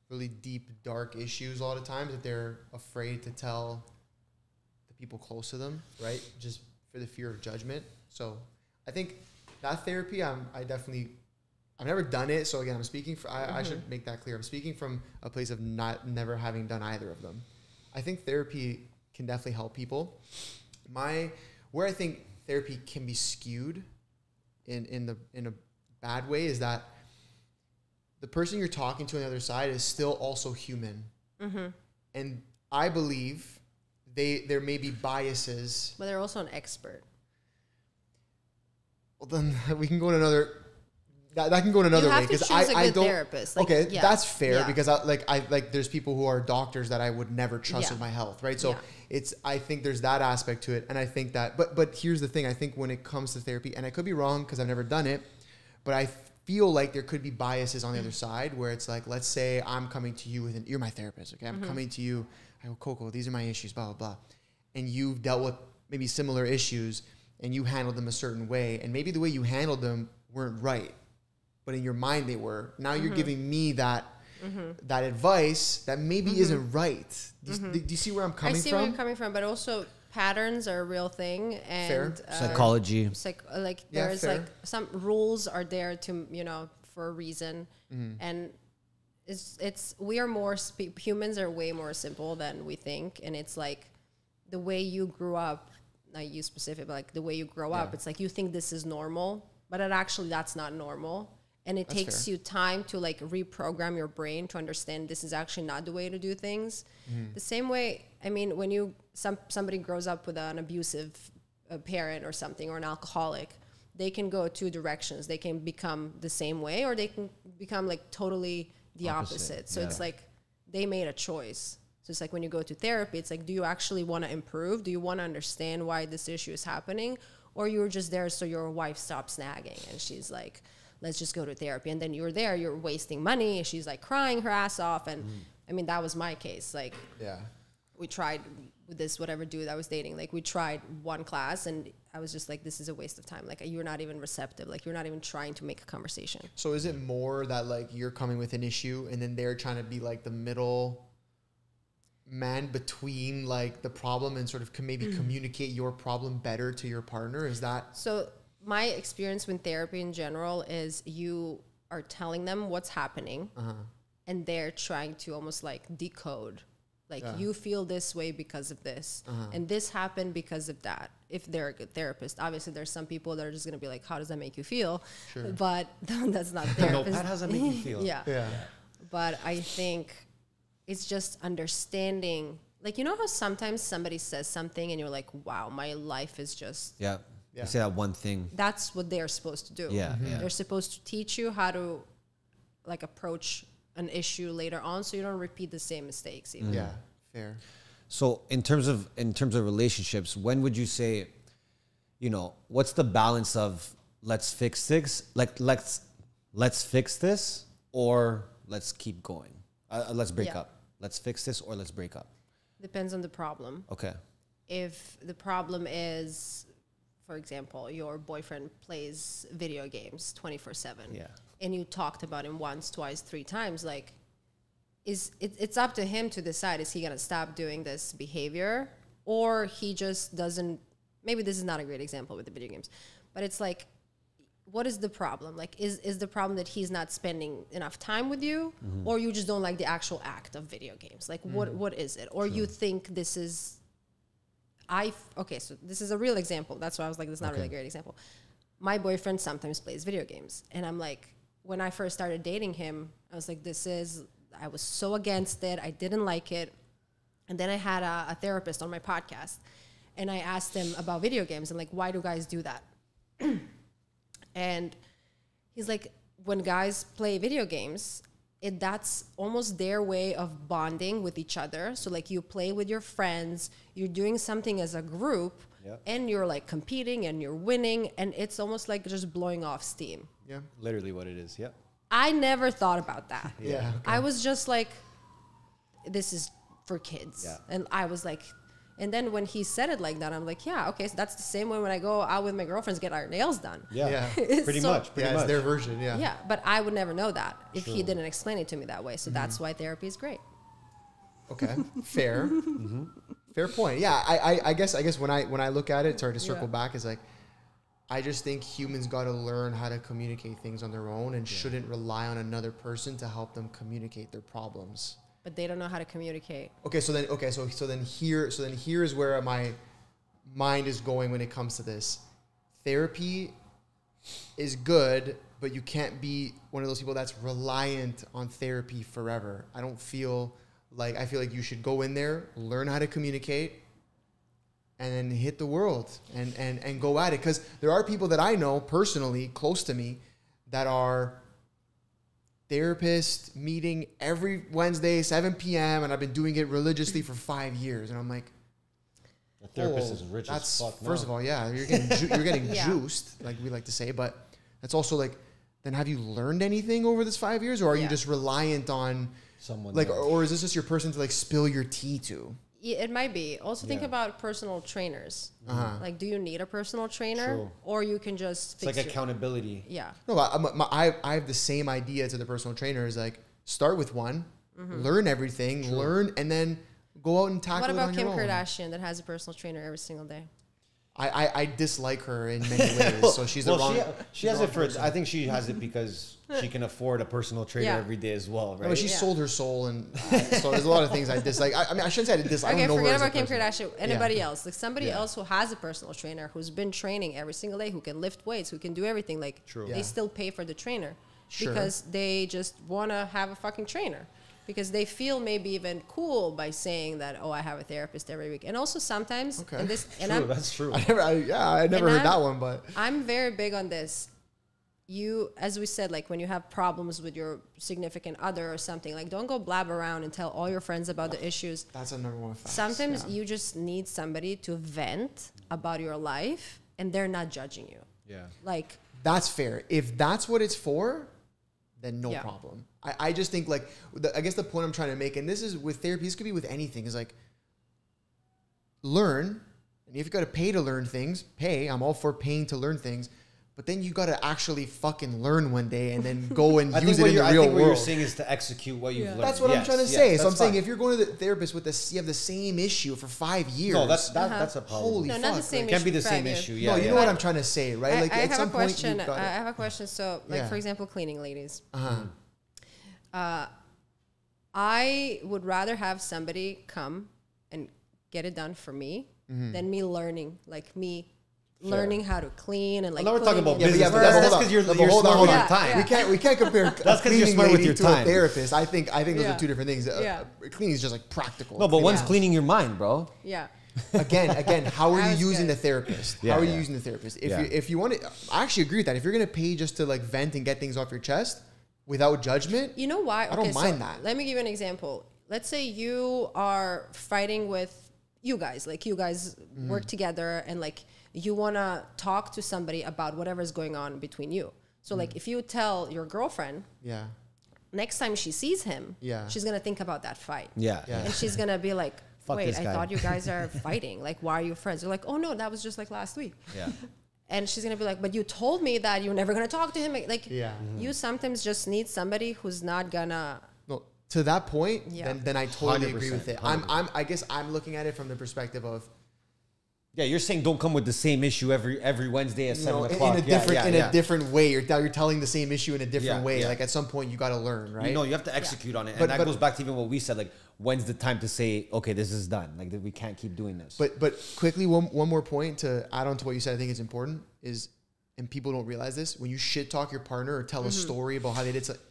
really deep, dark issues a lot of times that they're afraid to tell the people close to them, right? Just for the fear of judgment. So I think that therapy, I've never done it. So again, I'm speaking for, I should make that clear. I'm speaking from a place of never having done either of them. I think therapy can definitely help people. Where I think therapy can be skewed in a bad way is that the person you're talking to on the other side is still also human. And I believe there may be biases. But they're also an expert. Well, then we can go in another. That can go in another way because I don't. Therapist. Like, okay, yeah, that's fair yeah. because there's people who are doctors that I would never trust with my health, right? So I think there's that aspect to it, and I think that. But here's the thing: I think when it comes to therapy, and I could be wrong because I've never done it, but I feel like there could be biases on the other side where it's like, let's say I'm coming to you you're my therapist, okay? I'm coming to you. I go, Coco, these are my issues, blah blah blah, and you've dealt with maybe similar issues, and you handled them a certain way, and maybe the way you handled them weren't right. But in your mind they were. Now you're giving me that advice that maybe isn't right. Do you see where I'm coming from? I see where you're coming from, but also patterns are a real thing. And Fair. Psychology. There's like some rules are there to, for a reason. And we are more, humans are way more simple than we think. And it's like the way you grew up, not you specific, but like the way you grow up, it's like you think this is normal, but that's not normal. And it takes you time to like reprogram your brain to understand this is actually not the way to do things. The same way, I mean, when somebody grows up with an abusive parent or something, or an alcoholic, they can go two directions. They can become the same way, or they can become like totally the opposite. So it's like they made a choice. So it's like when you go to therapy, it's like, do you actually want to improve? Do you want to understand why this issue is happening? Or you're just there so your wife stops nagging and she's like, let's just go to therapy. And then you're there, you're wasting money. She's like crying her ass off. And I mean, that was my case. Like, we tried with this, whatever dude I was dating, like we tried one class and I was just like, this is a waste of time. Like, you're not even receptive. Like, you're not even trying to make a conversation. So is it more that like you're coming with an issue and then they're trying to be like the middle man between like the problem and sort of maybe communicate your problem better to your partner? Is that? So my experience with therapy in general is you are telling them what's happening and they're trying to almost like decode. Like, you feel this way because of this. And this happened because of that. If they're a good therapist. Obviously, there's some people that are just going to be like, how does that make you feel? Sure. But that's not therapist. How does that make you feel? Yeah. But I think it's just understanding. Like, you know how sometimes somebody says something and you're like, wow, my life is just... Yeah. You say that one thing. That's what they're supposed to do. Yeah. They're supposed to teach you how to like approach an issue later on so you don't repeat the same mistakes even. Yeah, fair. So in terms of relationships, when would you say, what's the balance of let's fix this, like let's fix this, or let's keep going? Let's break up. Let's fix this or let's break up. Depends on the problem. Okay. If the problem is, for example, your boyfriend plays video games 24/7. Yeah. And you talked about him once, twice, 3 times, like, it's up to him to decide, is he going to stop doing this behavior, or he just doesn't, maybe this is not a great example with the video games, but it's like, what is the problem? Like, is the problem that he's not spending enough time with you, or you just don't like the actual act of video games? Like, what is it? Or you think this is, so this is a real example. That's why I was like, this is not really a great example. My boyfriend sometimes plays video games. And I'm like, when I first started dating him, I was like, I was so against it. I didn't like it. And then I had a therapist on my podcast. And I asked him about video games and like, why do guys do that? And he's like, when guys play video games, that's almost their way of bonding with each other. So like you play with your friends, you're doing something as a group, and you're like competing and you're winning, and it's almost like just blowing off steam. Yeah. Literally what it is. Yeah. I never thought about that. Yeah. Okay. I was just like, this is for kids. Yeah. And I was like, and then when he said it like that, I'm like, yeah, okay, so that's the same way when I go out with my girlfriends, get our nails done. Yeah. Yeah. Pretty So- much. Pretty Yeah, much. it's their version. Yeah. Yeah, but I would never know that if he didn't explain it to me that way. So that's why therapy is great. Okay. Fair. Fair point. Yeah. I guess when I look at it, sorry to circle back, is like, I just think humans got to learn how to communicate things on their own and shouldn't rely on another person to help them communicate their problems. But they don't know how to communicate. So then here is where my mind is going when it comes to this. Therapy is good, but you can't be one of those people that's reliant on therapy forever. I feel like you should go in there, learn how to communicate, and then hit the world and go at it. Because there are people that I know personally, close to me, that are therapist meeting every Wednesday, 7 p.m., and I've been doing it religiously for 5 years. And I'm like, The therapist is rich as fuck. First of all, yeah, you're getting Yeah. juiced, like we like to say, but that's also like, then have you learned anything over this 5 years, or are you just reliant on someone like, else. or is this just your person to like spill your tea to? Yeah, it might be. Also think about personal trainers. Like, do you need a personal trainer? True. Or you can just It's like accountability. Yeah. No, I have the same idea to the personal trainer, is like, start with one, learn everything, and then go out and tackle What it about on Kim your own. Kardashian that has a personal trainer every single day? I dislike her in many ways, so she's the wrong. She has it for. I think she has it because she can afford a personal trainer Yeah. every day as well, right? No, but she sold her soul, and so there's a lot of things I dislike. I mean, I shouldn't say I dislike. Okay, I don't know her forget as a about Kim person. Kardashian. Anybody else? Like somebody else who has a personal trainer, who's been training every single day, who can lift weights, who can do everything. Like, they Yeah. still pay for the trainer Sure. because they just want to have a fucking trainer. Because they feel maybe even cool by saying that, oh, I have a therapist every week. And also sometimes, Okay. and this, and True, that's true. I never heard that one, but I'm very big on this. You, as we said, like when you have problems with your significant other or something, like don't go blab around and tell all your friends about the issues. that's a number one fact. Sometimes you just need somebody to vent about your life and they're not judging you. Yeah. Like, That's fair. If that's what it's for, then no Yeah. problem. I just think like, I guess the point I'm trying to make, and this is with therapy, this could be with anything, is like, learn, and if you got to pay to learn things, pay. I'm all for paying to learn things, but then you got to actually fucking learn one day and then go and use it in the real what you're world. saying is to execute what you've learned. That's what I'm Yes, trying to yes, say. So I'm that's saying fine. if you're going to the therapist with this, you have the same issue for 5 years. No, that's a problem. Holy no, fuck. not the same like, issue. Can't be the for same 5 years. issue. no, Yeah, you know what I'm trying to say, right? I, Like I at have some a point question. you've got I have a question. So, like, Yeah. for example, cleaning ladies. Uh-huh. I would rather have somebody come and get it done for me Mm-hmm. than me learning, like me learning how to clean and like. Now we're talking putting about in business. work. That's hold on. because you're No, but hold on, smart hold with on. your time. Yeah. We can't compare a That's 'cause you're cleaning smart with lady your to time. a therapist. I think those Yeah. are two different things. Yeah. Cleaning is just like practical. No, but one's Yeah. cleaning your mind, bro. Yeah. Again, how are That you was using good. the therapist? Yeah, How are you yeah. using the therapist? If Yeah. you want to, I actually agree with that. If you're gonna pay just to like vent and get things off your chest without judgment, You know why? I don't mind that. Let me give you an example. Let's say you are fighting with you guys, like you guys work together and like you want to talk to somebody about whatever's going on between you. So like if you tell your girlfriend, yeah, next time she sees him, Yeah. she's going to think about that fight. Yeah. Yeah. And she's going to be like, Fuck wait, this I guy. thought you guys are fighting. Like, why are you friends? You're like, oh no, that was just like last week. Yeah. And she's going to be like, but you told me that you're never going to talk to him. Like, Yeah. you sometimes just need somebody who's not going to. no. To that point, Yeah. then I totally agree with it. 100%. I guess I'm looking at it from the perspective of Yeah, you're saying don't come with the same issue every Wednesday at 7 in o'clock. a different yeah. a different way. You're telling the same issue in a different Yeah, way. yeah. Like at some point, you got to learn, right? You know, you have to execute on it. But- And that but- goes back to even what we said, like, when's the time to say, okay, this is done? Like, that we can't keep doing this. But quickly, one more point to add on to what you said, I think is important is, and people don't realize this, when you shit talk your partner or tell a story about how they did something,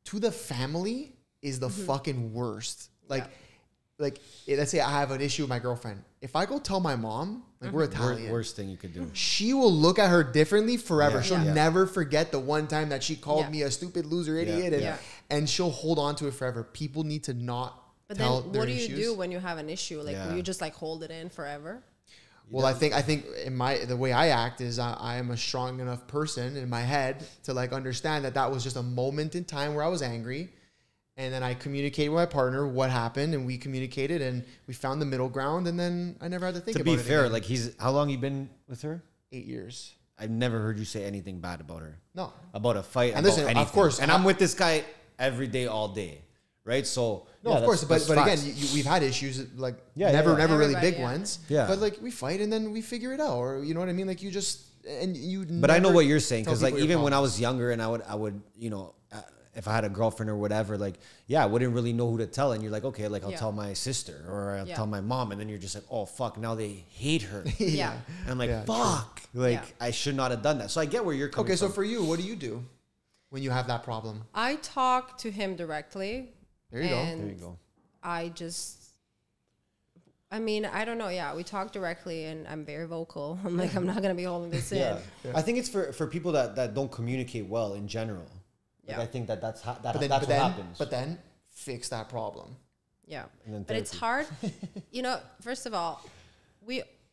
to the family is the fucking worst. Like, like, let's say I have an issue with my girlfriend. If I go tell my mom, like we're Italian, Worst thing you could do. she will look at her differently forever. Yeah. She'll Yeah. never forget the one time that she called Yeah. me a stupid loser idiot, and, Yeah. and she'll hold on to it forever. People need to not But tell then their what do you issues. do when you have an issue? Like, Yeah. you just like hold it in forever? Well, I think in the way I act is I am a strong enough person in my head to like understand that was just a moment in time where I was angry, and then I communicated with my partner what happened, and we communicated and we found the middle ground, and then I never had to think To about be it fair, again. like how long you been with her? 8 years. I've never heard you say anything bad about her. No. About a fight. And about listen, of anything. course, And I'm with this guy every day, all day, right? So No, yeah, of course, that's but facts. again, we've had issues like Yeah, never yeah. really Everybody, big yeah. ones. Yeah. But like we fight and then we figure it out, or you know what I mean? Like you just and you. But I know what you're saying, because like people your even when I problems. was younger and I would you know, if I had a girlfriend or whatever, like I wouldn't really know who to tell, and you're like, okay, like I'll Yeah. tell my sister or I'll Yeah. tell my mom, and then you're just like, oh fuck, now they hate her. Yeah. And I'm like, Yeah, fuck, like Yeah. I should not have done that. So I get where you're coming Okay, so from. for you, what do you do when you have that problem? I talk to him directly. There you go. and There you go. I mean, I don't know. Yeah, we talk directly, and I'm very vocal. I'm like, I'm not gonna be holding this in. Yeah. I think it's for people that don't communicate well in general. Like Yeah. I think that's But what happens. But then fix that problem. Yeah, And then but it's hard. You know, first of all,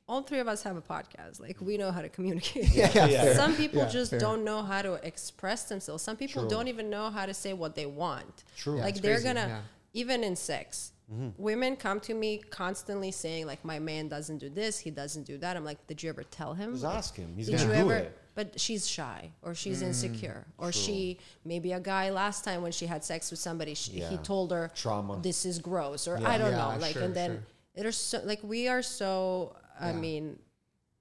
all three of us have a podcast. Like, we know how to communicate. fair. Some people Yeah, just fair. don't know how to express themselves. Some people don't even know how to say what they want. True. Yeah, Like it's they're crazy, gonna, yeah. even in sex, women come to me constantly saying like, my man doesn't do this, he doesn't do that. I'm like, did you ever tell him? Just ask him. He's Did gonna you do ever? it. But she's shy, or she's insecure, or maybe a guy last time when she had sex with somebody, he Yeah. told her Trauma. this is gross, or I don't Yeah, know, like, sure, and then sure. there's so like we are so. I mean,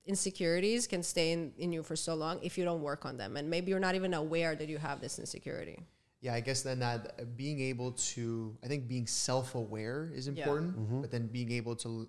insecurities can stay in you for so long if you don't work on them, and maybe you're not even aware that you have this insecurity. Yeah, I guess then that being able to, I think being self-aware is important, but then being able to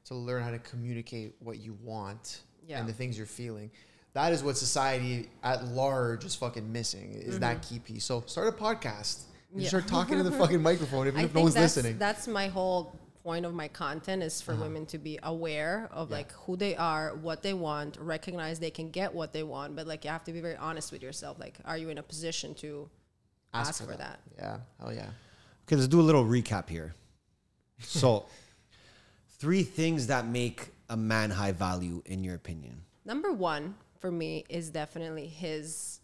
to learn how to communicate what you want and the things you're feeling. That is what society at large is fucking missing, is that key piece. So start a podcast. You start talking to the fucking microphone, even if no one's listening. That's my whole point of my content, is for women to be aware of like who they are, what they want, recognize they can get what they want, but like you have to be very honest with yourself. Like, are you in a position to ask for that? Yeah, hell yeah. Okay, let's do a little recap here. So, 3 things that make a man high value in your opinion. Number 1 for me is definitely his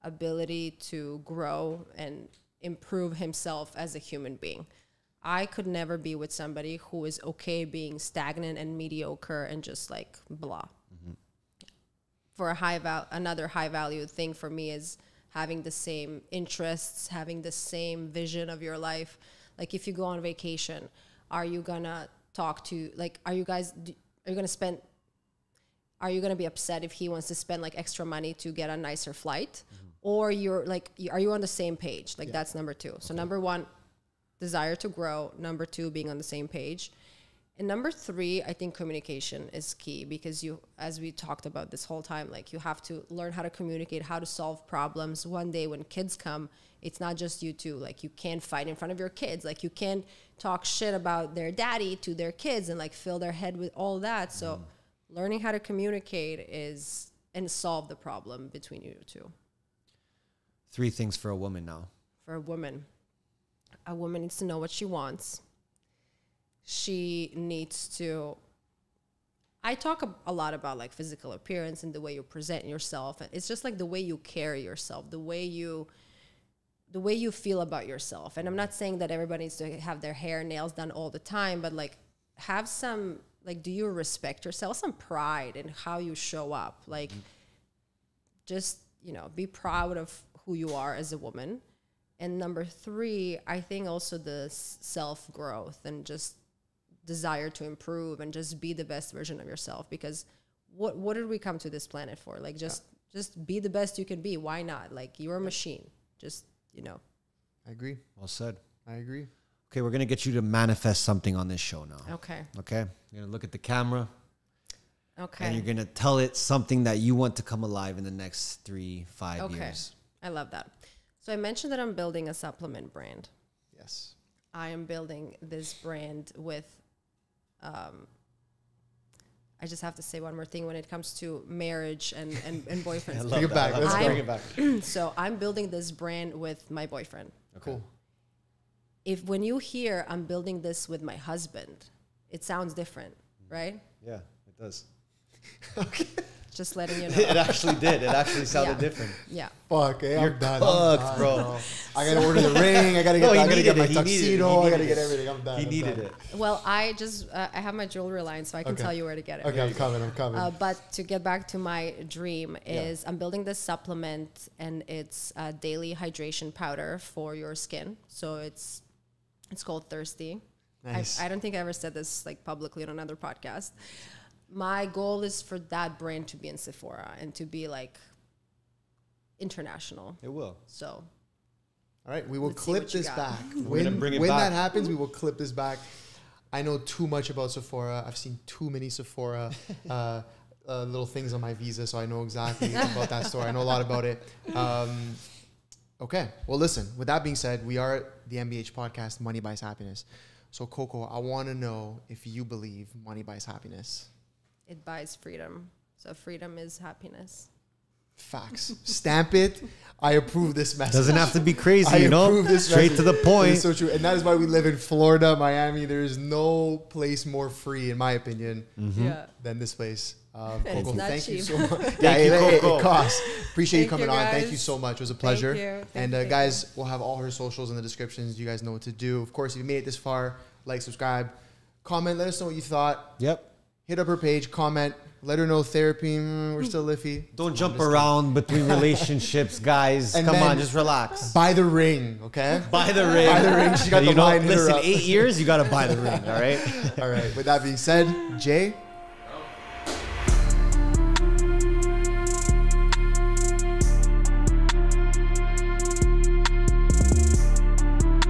ability to grow and improve himself as a human being. I could never be with somebody who is okay being stagnant and mediocre and just like blah. For another high value thing for me is having the same interests, having the same vision of your life. Like, if you go on vacation, are you gonna talk to, like, are you gonna be upset if he wants to spend like extra money to get a nicer flight? Or you're like, are you on the same page? Like, that's number 2. So number 1, desire to grow. Number 2, being on the same page. And number 3, I think communication is key, because you, as we talked about this whole time, like, you have to learn how to communicate, how to solve problems. One day when kids come, it's not just you two. Like, you can't fight in front of your kids. Like, you can't talk shit about their daddy to their kids and like fill their head with all that. So learning how to communicate and solve the problem between you two. 3 things for a woman now. For a woman needs to know what she wants. She needs to, I talk a lot about like physical appearance and the way you present yourself. And it's just like the way you carry yourself, the way you feel about yourself. And I'm not saying that everybody needs to have their hair, nails done all the time, but like, have some, like, do you respect yourself? Some pride in how you show up. Like, just, be proud of who you are as a woman. And number 3, I think also the self-growth and just desire to improve and just be the best version of yourself. Because what did we come to this planet for? Like, just be the best you can be. Why not? Like, you're a machine. Just, I agree. Well said. I agree. Okay, we're going to get you to manifest something on this show now. Okay. Okay? You're going to look at the camera. Okay. And you're going to tell it something that you want to come alive in the next 3-5 years. I love that. So I mentioned that I'm building a supplement brand. Yes. I am building this brand with, I just have to say one more thing when it comes to marriage and boyfriends. Bring it back. Let's go. Bring it back. So I'm building this brand with my boyfriend. Cool. If when you hear I'm building this with my husband, it sounds different, right? Yeah, it does. Just letting you know. It actually did. It actually sounded different. Yeah. Fuck, eh? You're I'm done. cooked, bro. I gotta order the ring. I gotta get, No, he I gotta get needed my it. He needed it. tuxedo. He I gotta needed get it. everything. I'm done. He I'm needed done. it. Well, I just, I have my jewelry line, so I can Okay. tell you where to get it. Okay, I'm coming. I'm coming. But to get back to my dream is I'm building this supplement, and it's a daily hydration powder for your skin. So it's called Thirsty. Nice. I don't think I ever said this like publicly on another podcast. My goal is for that brand to be in Sephora and to be like international. It will. So All right, we will Let's see clip what you this got. back. We're gonna bring it when back. that happens, we will clip this back. I know too much about Sephora. I've seen too many Sephora little things on my visa, so I know exactly about that store. I know a lot about it. Okay, well, listen. With that being said, we are the MBH podcast, Money Buys Happiness. So, Coco, I want to know if you believe money buys happiness. it buys freedom. So freedom is happiness. Facts. Stamp it. I approve this message. Doesn't have to be crazy, I you know? approve this Straight to the message. It point. is so true. And that is why we live in Florida, Miami. There is no place more free, in my opinion, Yeah. than this place. And it's Coco, not thank you cheap. so much. Thank Yeah, you, it Coco. costs. Appreciate you Thank coming you, on. Thank guys. you so much. It was a pleasure. you. And Thank you. guys, we'll have all her socials in the descriptions. You guys know what to do. Of course, if you made it this far, like, subscribe, comment. Let us know what you thought. Yep. Hit up her page, comment. Let her know therapy. We're still iffy. Don't jump around between relationships, guys. And Come then- on, just relax. Buy the ring, okay? Buy the ring. Buy the ring. She got the line. Hit her Listen, up. 8 years, you got to buy the ring, all right? All right. With that being said, Jay,